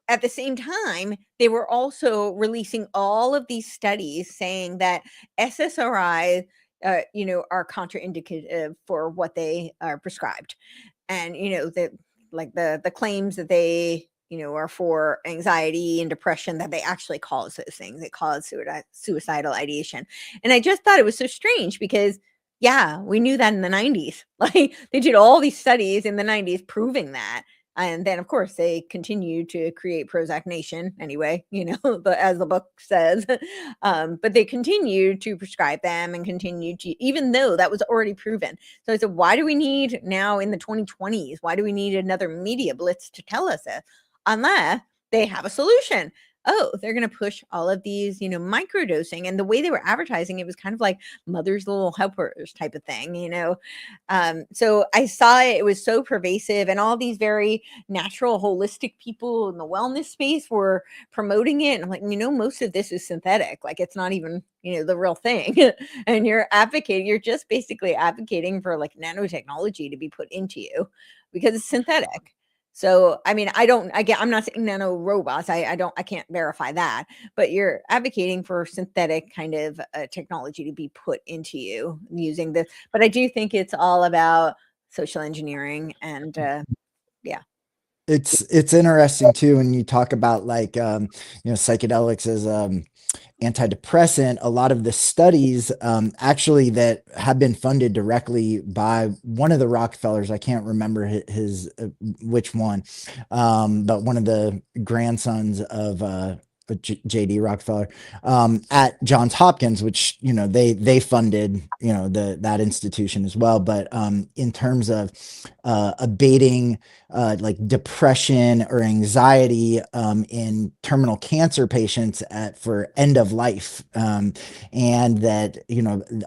at the same time, they were also releasing all of these studies saying that SSRIs are contraindicative for what they are prescribed. And, the claims that they, are for anxiety and depression, that they actually cause those things. They cause suicidal ideation. And I just thought it was so strange because, yeah, we knew that in the 90s. Like they did all these studies in the 90s proving that. And then, of course, they continue to create Prozac Nation anyway, as the book says. But they continue to prescribe them and continue to, even though that was already proven. So I said, why do we need now in the 2020s? Why do we need another media blitz to tell us it? Unless they have a solution. Oh, they're going to push all of these, microdosing. And the way they were advertising, it was kind of like mother's little helpers type of thing, So I saw it was so pervasive, and all these very natural, holistic people in the wellness space were promoting it. And I'm like, most of this is synthetic. Like it's not even, the real thing. And you're just basically advocating for like nanotechnology to be put into you because it's synthetic. So, I mean, I'm not saying nano robots. I can't verify that, but you're advocating for synthetic kind of technology to be put into you using this. But I do think it's all about social engineering and yeah. It's interesting too when you talk about like psychedelics as antidepressant. A lot of the studies actually that have been funded directly by one of the Rockefellers, I can't remember his which one, but one of the grandsons of JD Rockefeller at Johns Hopkins, which they funded that institution as well. But in terms of abating like depression or anxiety in terminal cancer patients for end of life, and that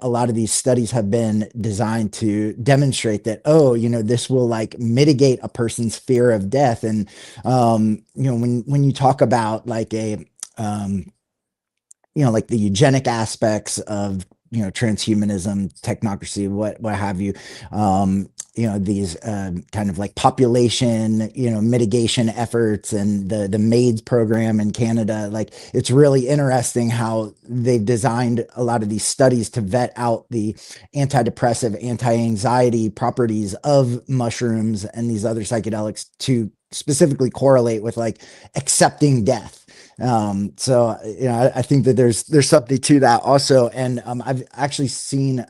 a lot of these studies have been designed to demonstrate that this will like mitigate a person's fear of death. And when you talk about like like the eugenic aspects of transhumanism, technocracy, what have you, these kind of like population mitigation efforts, and the maids program in Canada. Like, it's really interesting how they've designed a lot of these studies to vet out the antidepressive, anti-anxiety properties of mushrooms and these other psychedelics to specifically correlate with like accepting death. So I think that there's something to that also. And I've actually seen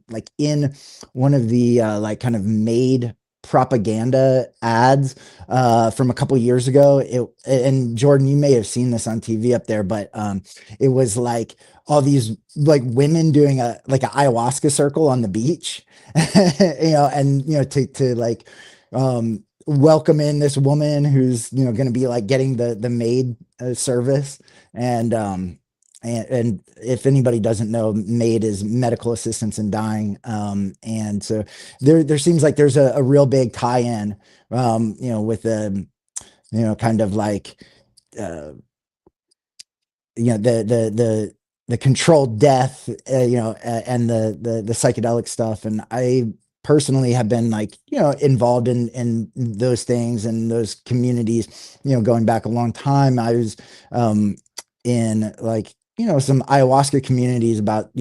like in one of the like kind of made propaganda ads from a couple years ago, and Jordan, you may have seen this on TV up there, but it was like all these like women doing a like an ayahuasca circle on the beach, and to like welcome in this woman who's going to be like getting the maid service. And if anybody doesn't know, MAID is medical assistance in dying. And so there seems like there's a real big tie-in, with kind of like the controlled death, and the psychedelic stuff. And I personally have been like involved in those things and those communities going back a long time. I was in like some ayahuasca communities about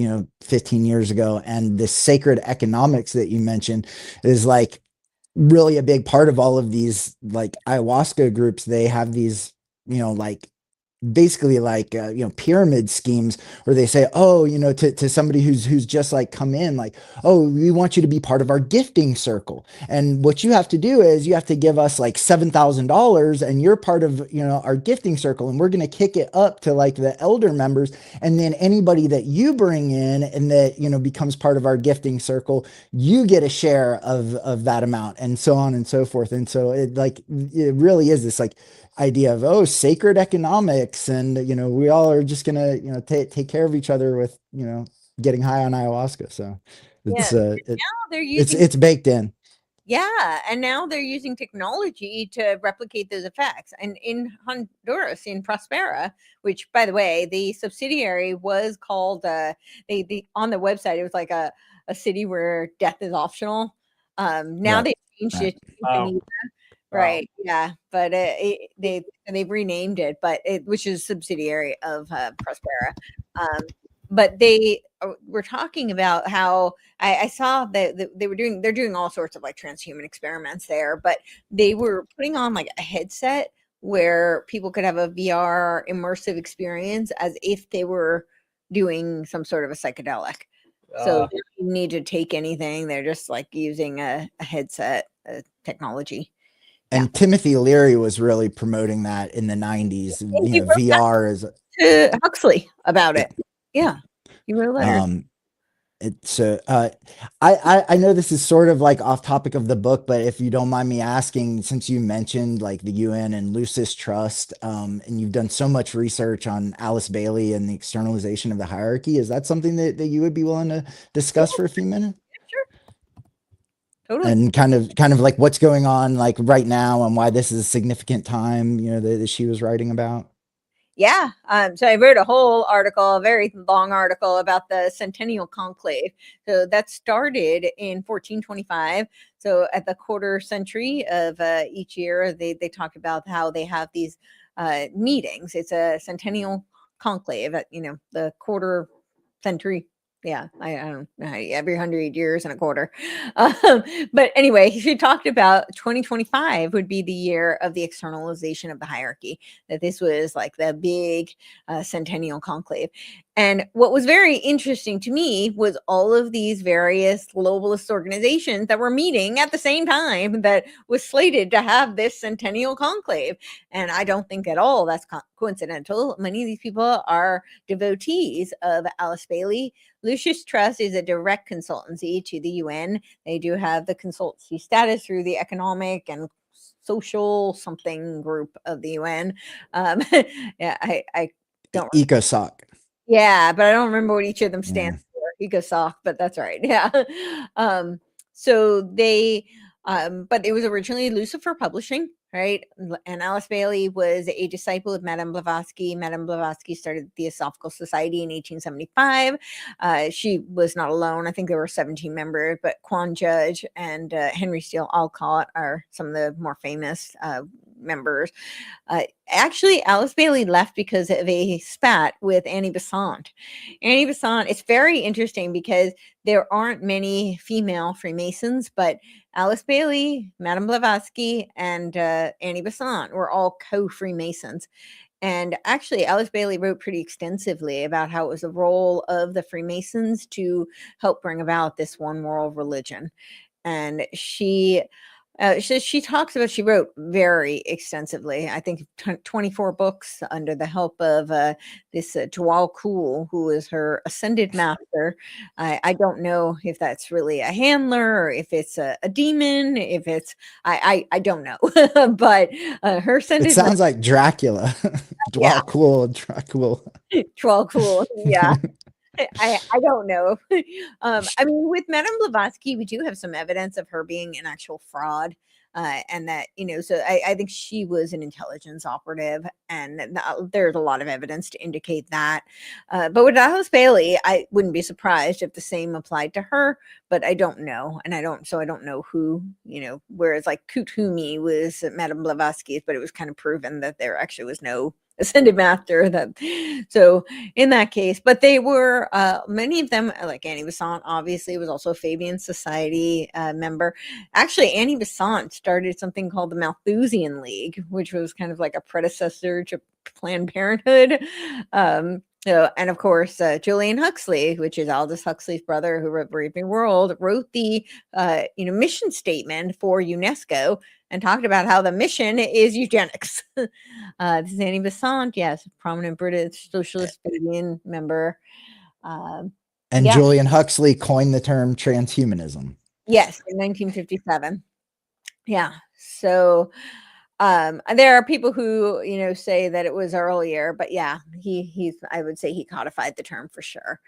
15 years ago, and the sacred economics that you mentioned is like really a big part of all of these like ayahuasca groups. They have these like basically like pyramid schemes where they say, oh, to somebody who's just like come in, like, oh, we want you to be part of our gifting circle, and what you have to do is you have to give us like $7,000 and you're part of our gifting circle, and we're going to kick it up to like the elder members, and then anybody that you bring in and that becomes part of our gifting circle, you get a share of that amount, and so on and so forth. And so it really is this like idea of sacred economics, and we all are just gonna take care of each other with getting high on ayahuasca. So it's Now they're using it's baked in. Yeah, and now they're using technology to replicate those effects. And in Honduras, in Prospera, which, by the way, the subsidiary was called they on the website, it was like a city where death is optional. Now Right. they changed it to Infinita. Right. Yeah. But they've renamed it, but which is a subsidiary of Prospera. But they were talking about how I saw that they're doing all sorts of like transhuman experiments there, but they were putting on like a headset where people could have a VR immersive experience as if they were doing some sort of a psychedelic. So they don't need to take anything. They're just like using a headset technology. And Timothy Leary was really promoting that in the 90s. VR is to Huxley about it. Yeah, you wrote letters. It's I know this is sort of like off topic of the book, but if you don't mind me asking, since you mentioned like the UN and Lucis Trust, and you've done so much research on Alice Bailey and the externalization of the hierarchy, is that something that you would be willing to discuss for a few minutes? Sure. Totally. And kind of like what's going on like right now, and why this is a significant time, that she was writing about. Yeah. So I wrote a whole article, a very long article about the Centennial Conclave. So that started in 1425. So at the quarter century of each year, they talk about how they have these meetings. It's a centennial conclave at, the quarter century. Yeah, I don't know, every 100 years and a quarter. But anyway, she talked about 2025 would be the year of the externalization of the hierarchy, that this was like the big centennial conclave. And what was very interesting to me was all of these various globalist organizations that were meeting at the same time that was slated to have this centennial conclave. And I don't think at all that's coincidental. Many of these people are devotees of Alice Bailey. Lucius Trust is a direct consultancy to the UN. They do have the consultancy status through the Economic and Social something group of the UN. Yeah, I don't. ECOSOC. Yeah, but I don't remember what each of them stands for. EcoSoc, but that's right. Yeah. So they, but it was originally Lucifer Publishing, right? And Alice Bailey was a disciple of Madame Blavatsky. Madame Blavatsky started the Theosophical Society in 1875. She was not alone. I think there were 17 members, but Quan Judge and Henry Steele Alcott are some of the more famous members. Actually, Alice Bailey left because of a spat with Annie Besant. Annie Besant, it's very interesting because there aren't many female Freemasons, but Alice Bailey, Madame Blavatsky, and Annie Besant were all co-Freemasons. And actually, Alice Bailey wrote pretty extensively about how it was the role of the Freemasons to help bring about this one world religion. And she talks about, she wrote very extensively, I think 24 books under the help of this Dwal Kul, who is her ascended master. I don't know if that's really a handler or if it's a demon, if it's, I don't know, but her ascended. It sounds like Dracula. Dwal Kul, Dracula. Dwal Kul, yeah. I don't know. I mean, with Madame Blavatsky, we do have some evidence of her being an actual fraud. And that, so I think she was an intelligence operative, and there's a lot of evidence to indicate that. But with Alice Bailey, I wouldn't be surprised if the same applied to her, but I don't know. And I don't know who, whereas like Courtenay was Madame Blavatsky's, but it was kind of proven that there actually was no ascended master. So in that case, but they were many of them, like Annie Besant obviously was also a Fabian Society member. Actually, Annie Besant started something called the Malthusian League, which was kind of like a predecessor to Planned Parenthood. And of course, Julian Huxley, which is Aldous Huxley's brother who wrote Brave New World, wrote the mission statement for UNESCO and talked about how the mission is eugenics. This is Annie Besant, yes, prominent British socialist Fabian member. And Julian Huxley coined the term transhumanism. Yes, in 1957. Yeah. So there are people who, say that it was earlier, but yeah, I would say he codified the term for sure.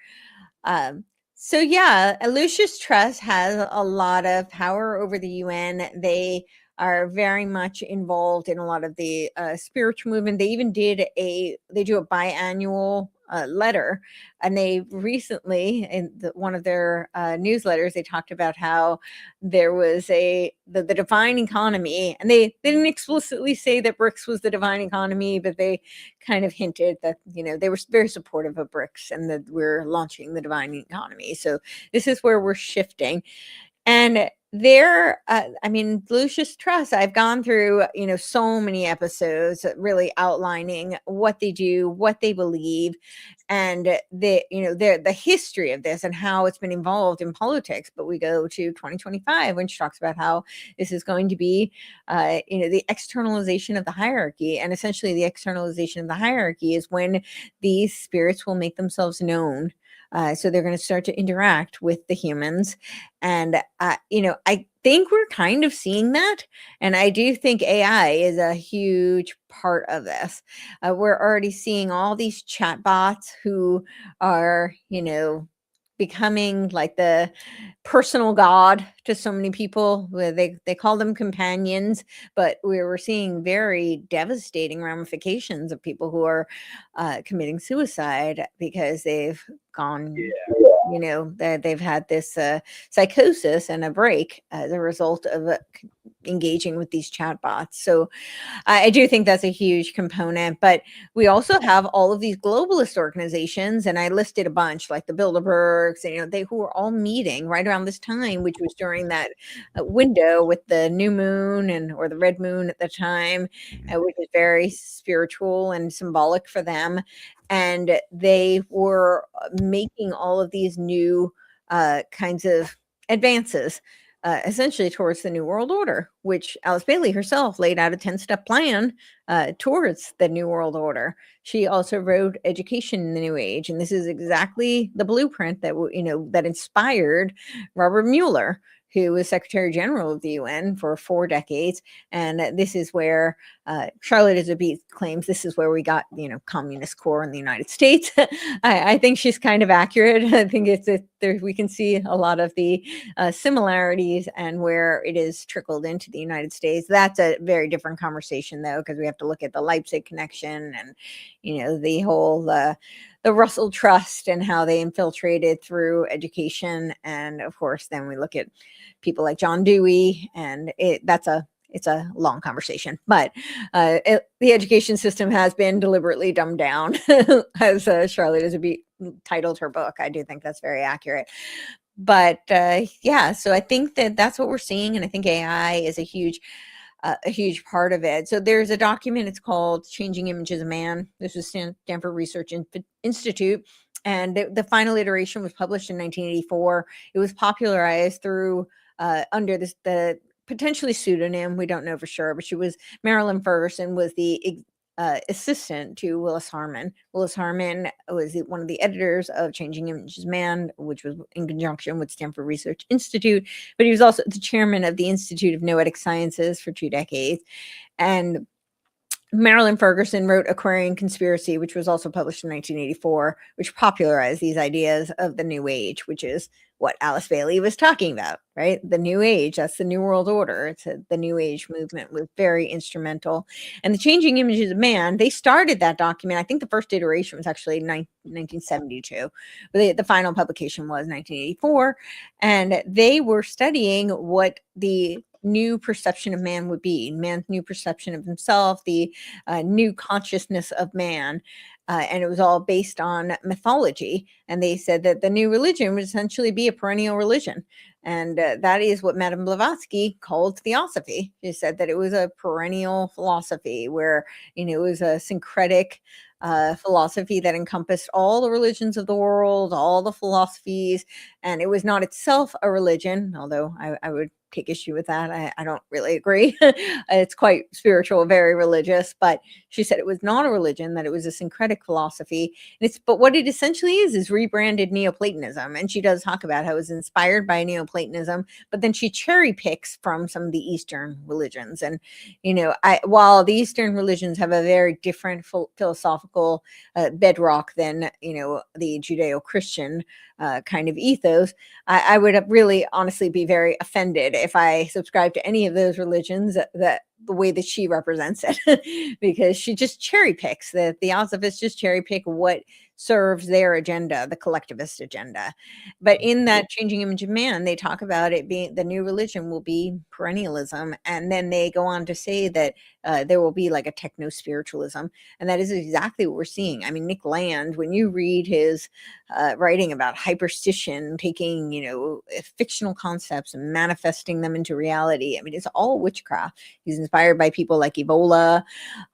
So yeah, Lucius Trust has a lot of power over the UN. They are very much involved in a lot of the spiritual movement. They even do a biannual letter, and they recently, in one of their newsletters, they talked about how there was the divine economy, and they didn't explicitly say that BRICS was the divine economy, but they kind of hinted that they were very supportive of BRICS and that we're launching the divine economy. So this is where we're shifting. And Lucius Trust, I've gone through, so many episodes really outlining what they do, what they believe, and the history of this and how it's been involved in politics. But we go to 2025 when she talks about how this is going to be, the externalization of the hierarchy. And essentially the externalization of the hierarchy is when these spirits will make themselves known. So they're going to start to interact with the humans. And, I think we're kind of seeing that. And I do think AI is a huge part of this. We're already seeing all these chatbots who are, becoming like the personal god to so many people. Where they call them companions, but we're seeing very devastating ramifications of people who are committing suicide because they've gone that they've had this psychosis and a break as a result of engaging with these chatbots. So I do think that's a huge component, but we also have all of these globalist organizations, and I listed a bunch like the Bilderbergs, and they who were all meeting right around this time, which was during that window with the new moon or the red moon at the time, which is very spiritual and symbolic for them, and they were making all of these new kinds of advances essentially towards the New World Order, which Alice Bailey herself laid out a 10-step plan towards the New World Order. She also wrote Education in the New Age, and this is exactly the blueprint that that inspired Robert Mueller, who was Secretary General of the UN for 4 decades. And this is where Charlotte Iserbyt claims this is where we got, communist core in the United States. I think she's kind of accurate. I think we can see a lot of the similarities and where it is trickled into the United States. That's a very different conversation, though, because we have to look at the Leipzig connection and, the whole the Russell Trust and how they infiltrated through education. And of course, then we look at people like John Dewey, and it's a long conversation, but the education system has been deliberately dumbed down, as Charlotte Iserbyt titled her book. I do think that's very accurate. But so I think that's what we're seeing, and I think AI is a huge part of it. So there's a document, it's called Changing Images of Man. This was Stanford Research Institute, and the final iteration was published in 1984. It was popularized through under the potentially pseudonym, we don't know for sure, but Marilyn Ferguson was the assistant to Willis Harman. Willis Harman was one of the editors of Changing Images of Man, which was in conjunction with Stanford Research Institute, but he was also the chairman of the Institute of Noetic Sciences for 2 decades. And Marilyn Ferguson wrote Aquarian Conspiracy, which was also published in 1984, which popularized these ideas of the New Age, which is what Alice Bailey was talking about, right? The New Age, that's the New World Order. The New Age movement was very instrumental. And the Changing Images of Man, they started that document. I think the first iteration was actually 1972, but the final publication was 1984. And they were studying what the new perception of man would be, man's new perception of himself, the new consciousness of man. And it was all based on mythology. And they said that the new religion would essentially be a perennial religion. And that is what Madame Blavatsky called theosophy. She said that it was a perennial philosophy where, it was a syncretic philosophy that encompassed all the religions of the world, all the philosophies. And it was not itself a religion, although I would take issue with that. I don't really agree. It's quite spiritual, very religious, but she said it was not a religion, that it was a syncretic philosophy. But what it essentially is rebranded Neoplatonism. And she does talk about how it was inspired by Neoplatonism, but then she cherry picks from some of the Eastern religions. And, while the Eastern religions have a very different philosophical bedrock than, the Judeo-Christian kind of ethos, I would really honestly be very offended if I subscribe to any of those religions that the way that she represents it, because she just cherry picks. The Theosophists just cherry pick what serves their agenda, the collectivist agenda. But in that Changing Image of Man, they talk about it being the new religion will be perennialism, and then they go on to say that there will be like a techno-spiritualism, and that is exactly what we're seeing. I mean, Nick Land, when you read his writing about hyperstition, taking fictional concepts and manifesting them into reality, I mean, it's all witchcraft. He's inspired by people like Ebola,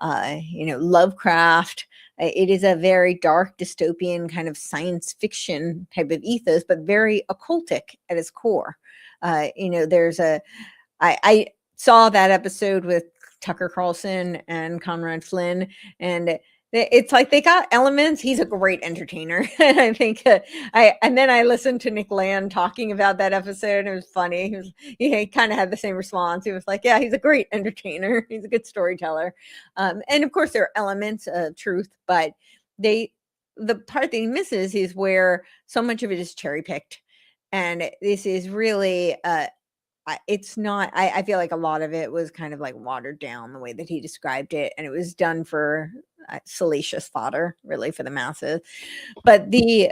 Lovecraft. It is a very dark dystopian kind of science fiction type of ethos, but very occultic at its core. I saw that episode with Tucker Carlson and Conrad Flynn, and it's like they got elements. He's a great entertainer. And I think and then I listened to Nick Land talking about that episode. It was funny. He kind of had the same response. He was like, yeah, he's a great entertainer. He's a good storyteller. And of course there are elements of truth, but the part that he misses is where so much of it is cherry picked. And this is really it's not, I feel like a lot of it was kind of like watered down the way that he described it, and it was done for salacious fodder, really, for the masses. But the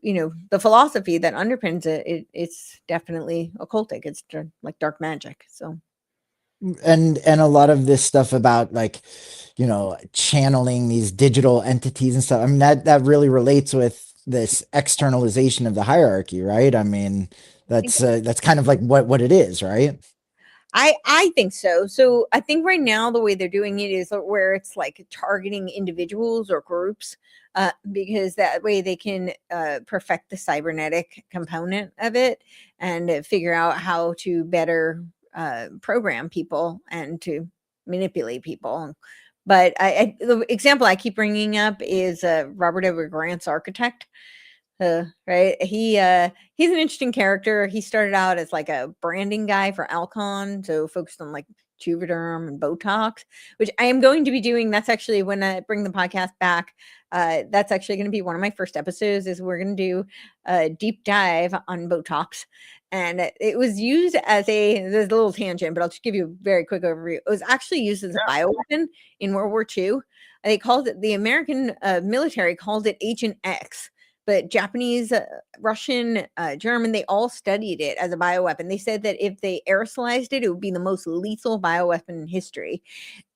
the philosophy that underpins it's definitely occultic. It's like dark magic. So and a lot of this stuff about, like, channeling these digital entities and stuff, I mean, that really relates with this externalization of the hierarchy, right? I mean, that's kind of like what it is, right? I think so. So I think right now the way they're doing it is where it's like targeting individuals or groups, because that way they can perfect the cybernetic component of it and figure out how to better program people and to manipulate people. But the example I keep bringing up is Robert Edward Grant's Architect. Right. He's an interesting character. He started out as like a branding guy for Alcon, so focused on like Juvederm and Botox, which I am going to be doing. That's actually when I bring the podcast back. That's actually going to be one of my first episodes. Is we're going to do a deep dive on Botox, and it was used as there's a little tangent, but I'll just give you a very quick overview. It was actually used as a bioweapon in World War II. And they called it, the American military called it Agent X, but Japanese, Russian, German, they all studied it as a bioweapon. They said that if they aerosolized it, it would be the most lethal bioweapon in history.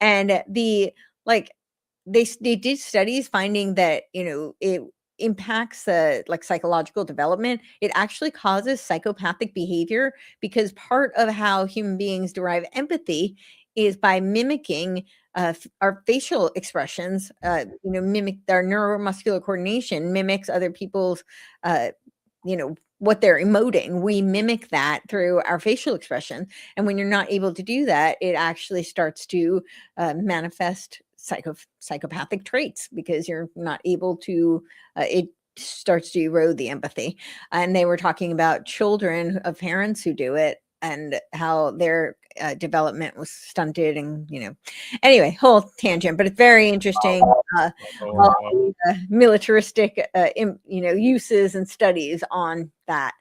And they did studies finding that it impacts like psychological development. It actually causes psychopathic behavior because part of how human beings derive empathy is by mimicking our facial expressions. Mimic our neuromuscular coordination mimics other people's what they're emoting. We mimic that through our facial expression, and when you're not able to do that, it actually starts to manifest psychopathic traits because you're not able to it starts to erode the empathy. And they were talking about children of parents who do it and how their development was stunted, and anyway, whole tangent, but it's very interesting. All the militaristic uses and studies on that.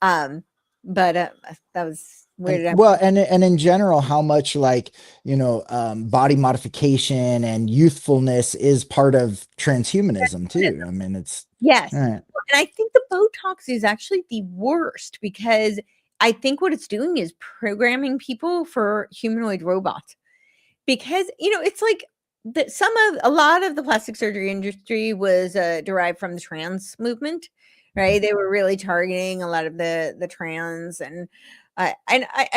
But that was weird. Well, and in general, how much, like, body modification and youthfulness is part of transhumanism too. I mean, it's Yes. right. And I think the Botox is actually the worst because I think what it's doing is programming people for humanoid robots. Because, it's like a lot of the plastic surgery industry was derived from the trans movement, right? They were really targeting a lot of the trans and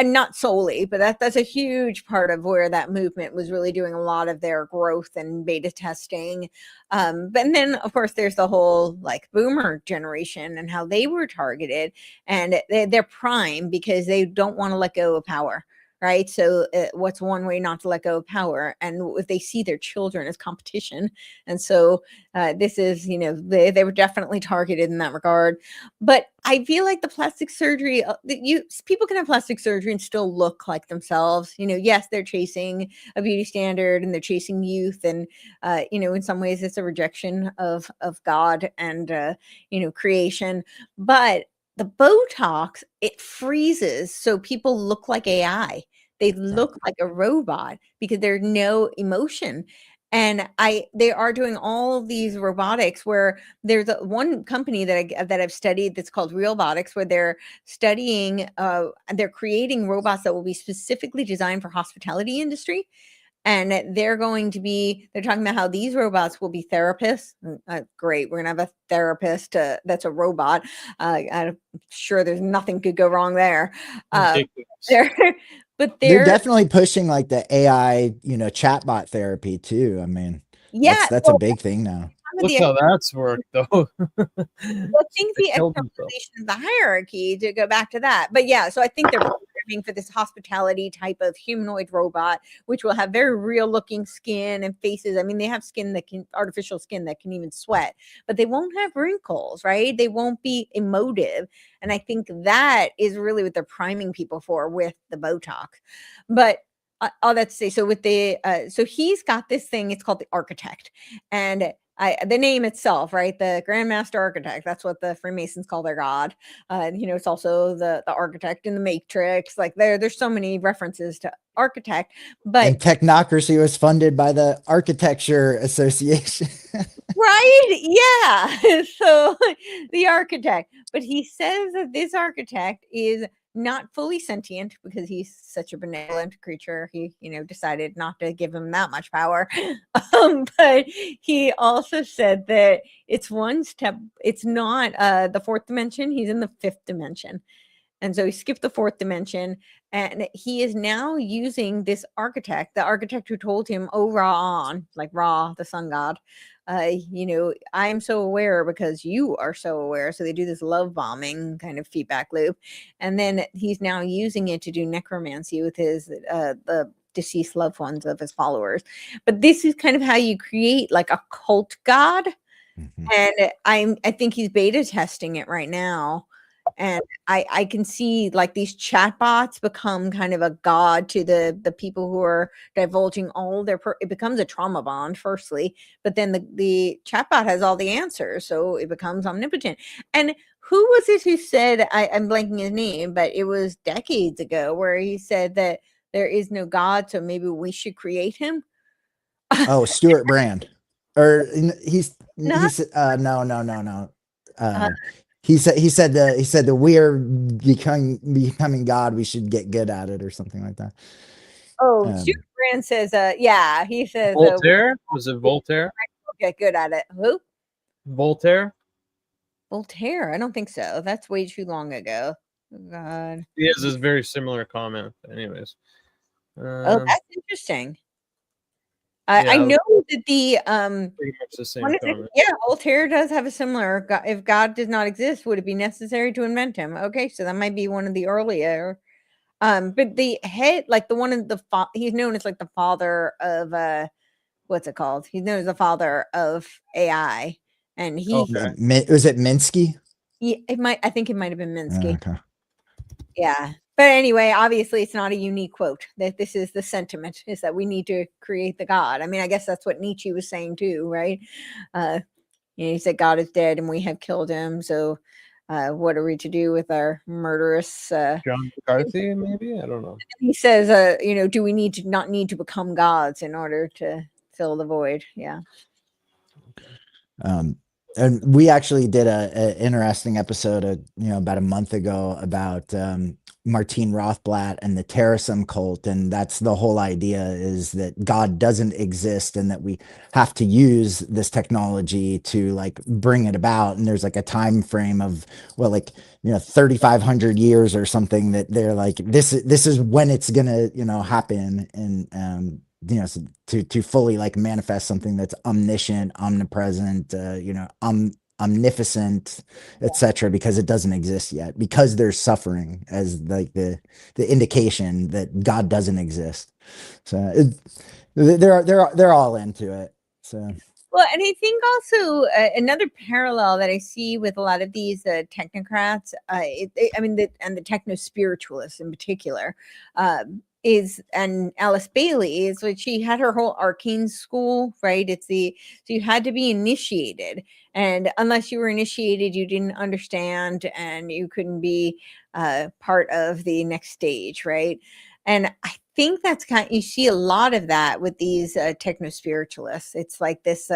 not solely, but that's a huge part of where that movement was really doing a lot of their growth and beta testing. But then of course there's the whole like boomer generation and how they were targeted, and they're prime because they don't want to let go of power. Right. So what's one way not to let go of power? And if they see their children as competition. And so this is, they were definitely targeted in that regard. But I feel like the plastic surgery, people can have plastic surgery and still look like themselves. Yes, they're chasing a beauty standard and they're chasing youth. And, in some ways it's a rejection of God and, creation. But the Botox, it freezes so people look like AI. They look like a robot because there's no emotion. And they are doing all of these robotics where there's one company that I've studied that's called Realbotics, where they're studying, they're creating robots that will be specifically designed for hospitality industry. And they're talking about how these robots will be therapists. Great. We're going to have a therapist that's a robot. I'm sure there's nothing could go wrong there. They're definitely pushing like the AI, chatbot therapy too. I mean, that's a big thing now. Look how that's worked though. I think the externalization of the hierarchy, to go back to that. But yeah, so I think they're programming for this hospitality type of humanoid robot, which will have very real looking skin and faces. I mean, they have artificial skin that can even sweat, but they won't have wrinkles, right? They won't be emotive. And I think that is really what they're priming people for with the Botox. But all that to say, so with so he's got this thing, it's called the Architect. And the name itself, right? The Grand Master Architect. That's what the Freemasons call their god. It's also the architect in the Matrix. Like there's so many references to architect, but and Technocracy was funded by the Architecture Association. right, yeah. So the architect, but he says that this architect is not fully sentient because he's such a benevolent creature. He, decided not to give him that much power. But he also said that it's one step, it's not the fourth dimension, he's in the fifth dimension. And so he skipped the fourth dimension, and he is now using this architect, the architect who told him, "Oh, like Ra, the sun god, I am so aware because you are so aware." So they do this love bombing kind of feedback loop. And then he's now using it to do necromancy with his, the deceased loved ones of his followers. But this is kind of how you create like a cult god. Mhm. And I think he's beta testing it right now. And I can see like these chatbots become kind of a god to the people who are divulging all their it becomes a trauma bond firstly, but then the chatbot has all the answers, so it becomes omnipotent. And who was it who said, I'm blanking his name, but it was decades ago, where he said that there is no god, so maybe we should create him? Oh, Stuart Brand, or he's Not no. uh, He said that we are becoming God. We should get good at it, or something like that. Stuart Brand says, yeah, he says, Voltaire? Was it Voltaire? get good at it. Who? Voltaire? Voltaire? I don't think so. That's way too long ago. Oh, God. He has this very similar comment. Anyways. Oh, that's interesting. I Yeah, know that the pretty much the same what is it? comment. Yeah, Voltaire does have a similar. If God does not exist, would it be necessary to invent him? Okay, so that might be one of the earlier. But the head, like the one of the he's known as like the father of what's it called? He's known as the father of AI, and he Okay. Was it Minsky? yeah, I think it might have been Minsky. Okay. Yeah. But anyway, obviously it's not a unique quote. That this is the sentiment, is that we need to create the God. I mean, I guess that's what Nietzsche was saying too, right? He said God is dead and we have killed him. So what are we to do with our murderous John McCarthy, maybe? I don't know. he says, do we need to become gods in order to fill the void? Yeah. And we actually did a interesting episode about a month ago about Martine Rothblatt and the Terrorism cult, and that's the whole idea, is that God doesn't exist and that we have to use this technology to like bring it about. And there's like a time frame of 3,500 years or something, that they're like, this is when it's gonna happen. And so to fully like manifest something that's omniscient, omnipresent, omnificent, etc., because it doesn't exist yet, because there's suffering as like the indication that God doesn't exist. So they're all into it. So Well, and I think also another parallel that I see with a lot of these technocrats, and the techno spiritualists in particular, and Alice Bailey is what she had her whole arcane school, right? So you had to be initiated, and unless you were initiated, you didn't understand, and you couldn't be part of the next stage, right? And I think that's you see a lot of that with these techno spiritualists. It's like this,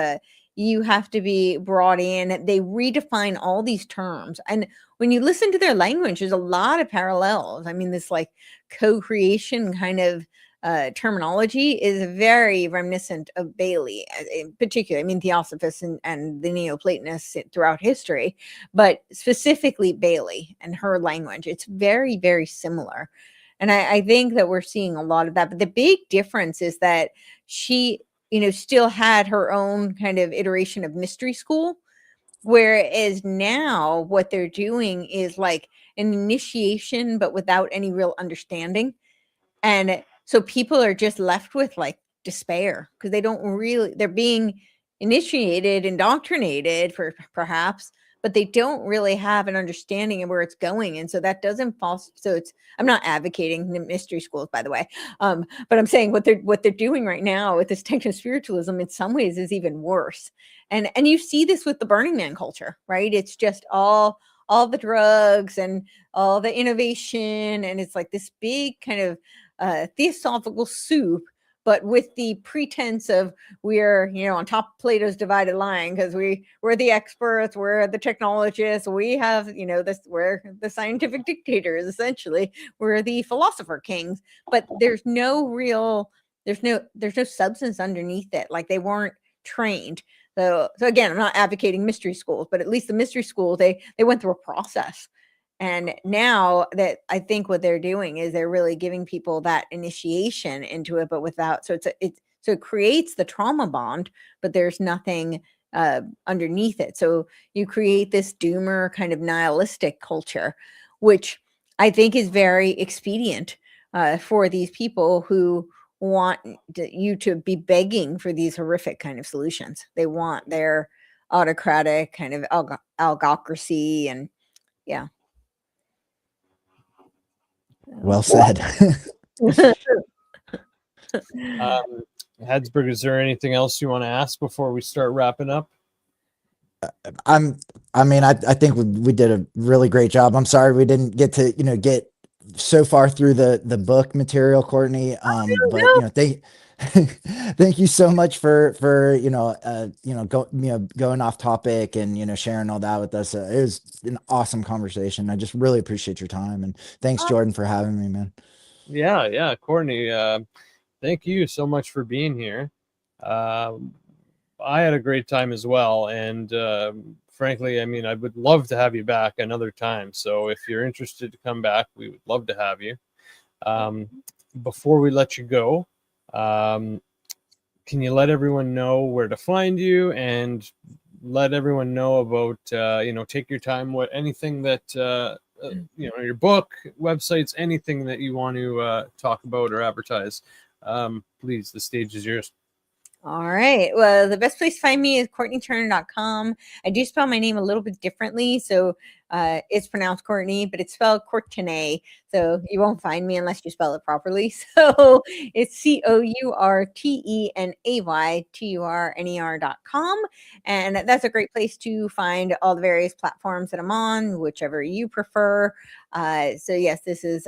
you have to be brought in. They redefine all these terms. And when you listen to their language, there's a lot of parallels. I mean, this like co-creation kind of terminology is very reminiscent of Bailey in particular. I mean, Theosophists and the Neoplatonists throughout history, but specifically Bailey and her language. It's very, very similar. And I think that we're seeing a lot of that. But the big difference is that she, still had her own kind of iteration of mystery school. Whereas now what they're doing is like an initiation, but without any real understanding. And so people are just left with like despair because they're being initiated, indoctrinated perhaps, but they don't really have an understanding of where it's going. And so that doesn't fall. So I'm not advocating the mystery schools, by the way. But I'm saying what they're doing right now with this techno-spiritualism in some ways is even worse. And you see this with the Burning Man culture, right? It's just all the drugs and all the innovation, and it's like this big kind of theosophical soup, but with the pretense of we're, on top of Plato's divided line, because we're the experts, we're the technologists, we have, we're the scientific dictators, essentially. We're the philosopher kings, but there's no substance underneath it. Like, they weren't trained. So again, I'm not advocating mystery schools, but at least the mystery schools, they went through a process. And now that I think what they're doing is they're really giving people that initiation into it, but without, so it creates the trauma bond, but there's nothing underneath it. So you create this doomer kind of nihilistic culture, which I think is very expedient for these people who want you to be begging for these horrific kind of solutions. They want their autocratic kind of algocracy, and yeah. Well said. Hadsburg, is there anything else you want to ask before we start wrapping up? I think we did a really great job. I'm sorry we didn't get to, get so far through the book material, Courtenay. But thank you so much for going off topic and sharing all that with us. It was an awesome conversation. I just really appreciate your time, and thanks, Jordan, for having me, man. Yeah, Courtenay, thank you so much for being here. I had a great time as well, and frankly, I would love to have you back another time. So if you're interested to come back, we would love to have you. Before we let you go, can you let everyone know where to find you, and let everyone know about take your time, anything that your book, websites, anything that you want to talk about or advertise. Please, the stage is yours. All right. Well, the best place to find me is CourtenayTurner.com. I do spell my name a little bit differently. So it's pronounced Courtenay, but it's spelled Courtenay. So you won't find me unless you spell it properly. So it's CourtenayTurner.com. And that's a great place to find all the various platforms that I'm on, whichever you prefer. So yes, this is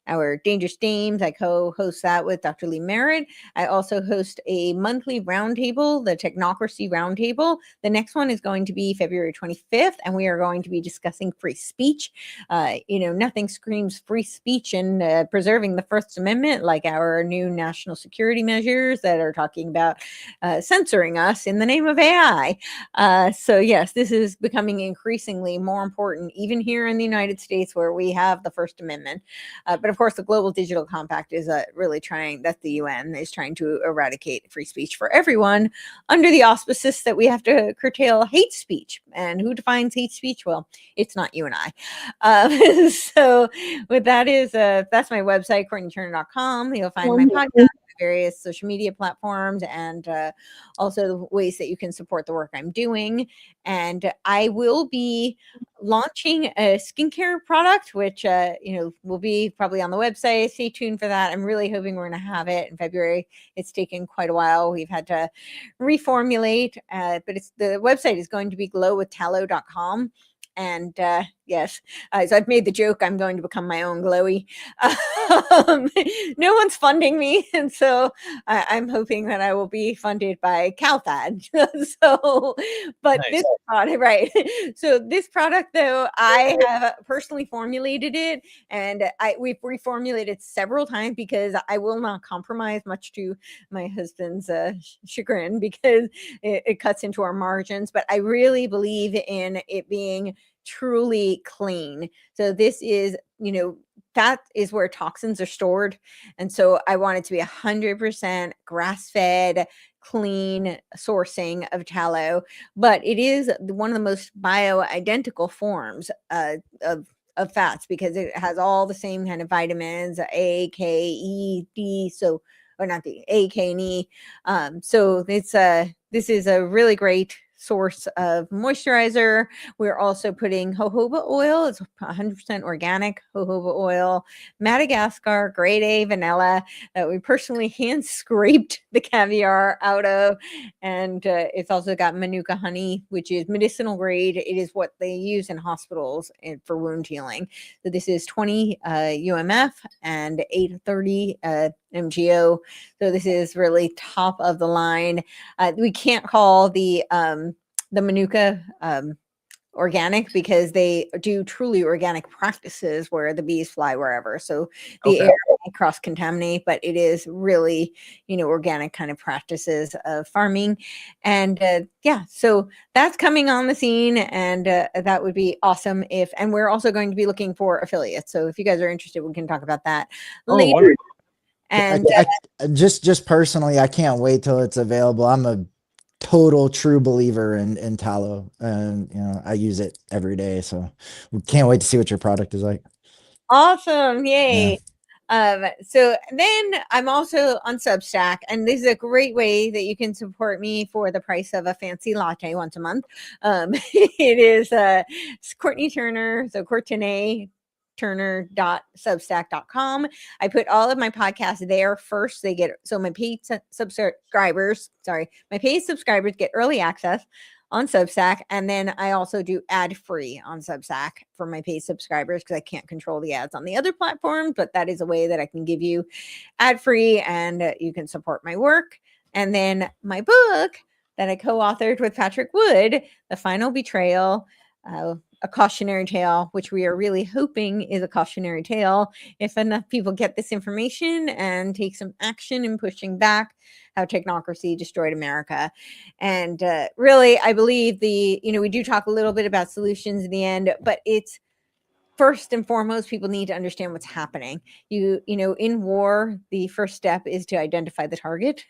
our Dangerous Dames. I co-host that with Dr. Lee Merritt. I also host a monthly roundtable, the Technocracy Roundtable. The next one is going to be February 25th, and we are going to be discussing free speech. Nothing screams free speech and preserving the First Amendment like our new national security measures that are talking about censoring us in the name of AI. So yes, this is becoming increasingly more important, even here in the United States, where we have the First Amendment. But of course, the Global Digital Compact is really trying, that's the UN, is trying to eradicate free speech for everyone under the auspices that we have to curtail hate speech. And who defines hate speech? Well, it's not you and I. So with that that's my website, CourtenayTurner.com. You'll find my podcast, various social media platforms, and also the ways that you can support the work I'm doing. And I will be launching a skincare product, which will be probably on the website. Stay tuned for that. I'm really hoping we're going to have it in February. It's taken quite a while. We've had to reformulate, but the website is going to be glowwithtallow.com. And yes, so I've made the joke I'm going to become my own glowy. No one's funding me, and so I'm hoping that I will be funded by CalFad. But nice. This product, right? So this product, though, I have personally formulated it, and we've reformulated several times because I will not compromise, much to my husband's chagrin, because it cuts into our margins. But I really believe in it being truly clean. So this is, that is where toxins are stored. And so I want it to be 100% grass-fed, clean sourcing of tallow, but it is one of the most bioidentical forms of fats, because it has all the same kind of vitamins, A, K, E, D, or not the A, K, and E. So this is a really great source of moisturizer. We're also putting jojoba oil. It's 100% organic jojoba oil, Madagascar grade A vanilla that we personally hand scraped the caviar out of. And it's also got manuka honey, which is medicinal grade. It is what they use in hospitals for wound healing. So this is 20 UMF and 830 MGO. So this is really top of the line. We can't call the manuka organic because they do truly organic practices where the bees fly wherever. So the air may cross contaminate, but it is really, organic kind of practices of farming. And yeah, so that's coming on the scene, and that would be awesome and we're also going to be looking for affiliates. So if you guys are interested, we can talk about that later. Wonderful. And just personally, I can't wait till it's available. I'm a total true believer in tallow, and I use it every day. So we can't wait to see what your product is like. Awesome. Yay. Yeah. So then I'm also on Substack, and this is a great way that you can support me for the price of a fancy latte once a month. It is Courtenay Turner. So Courtenay Turner.substack.com. I put all of my podcasts there first. My paid subscribers get early access on Substack. And then I also do ad free on Substack for my paid subscribers because I can't control the ads on the other platforms, but that is a way that I can give you ad free and you can support my work. And then my book that I co-authored with Patrick Wood, The Final Betrayal, a cautionary tale, which we are really hoping is a cautionary tale if enough people get this information and take some action in pushing back how technocracy destroyed America. And really, I believe we do talk a little bit about solutions in the end, but it's first and foremost, people need to understand what's happening. In war, the first step is to identify the target,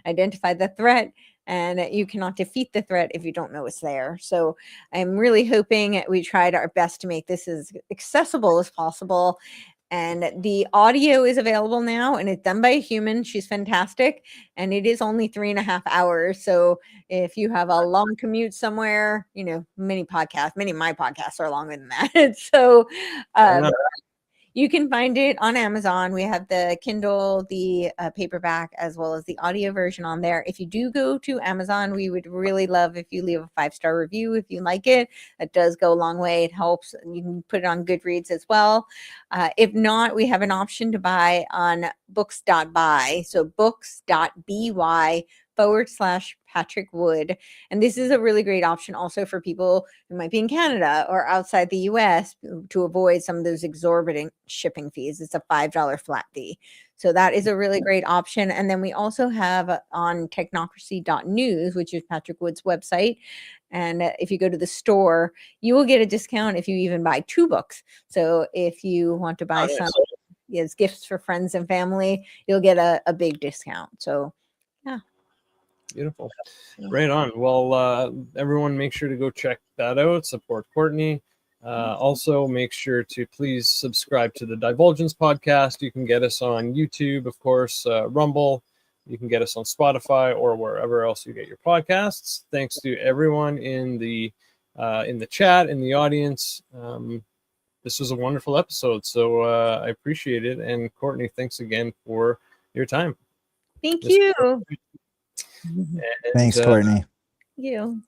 identify the threat, and you cannot defeat the threat if you don't know it's there. So I'm really hoping we tried our best to make this as accessible as possible. And the audio is available now, and it's done by a human. She's fantastic. And it is only 3.5 hours. So if you have a long commute somewhere, many of my podcasts are longer than that. So you can find it on Amazon. We have the Kindle, the paperback, as well as the audio version on there. If you do go to Amazon, we would really love if you leave a 5-star review if you like it. That does go a long way. It helps. You can put it on Goodreads as well. If not, we have an option to buy on books.by. So books.by/Patrick Wood. And this is a really great option also for people who might be in Canada or outside the US to avoid some of those exorbitant shipping fees. It's a $5 flat fee. So that is a really great option. And then we also have on technocracy.news, which is Patrick Wood's website. And if you go to the store, you will get a discount if you even buy 2 books. So if you want to buy some as gifts for friends and family, you'll get a big discount. So yeah. Beautiful. Right on. Well, everyone make sure to go check that out. Support Courtenay. Also, make sure to please subscribe to the Divulgence podcast. You can get us on YouTube, of course, Rumble. You can get us on Spotify or wherever else you get your podcasts. Thanks to everyone in the chat, in the audience. This was a wonderful episode, so I appreciate it. And Courtenay, thanks again for your time. Thank you. Thanks, Courtenay. Thank you.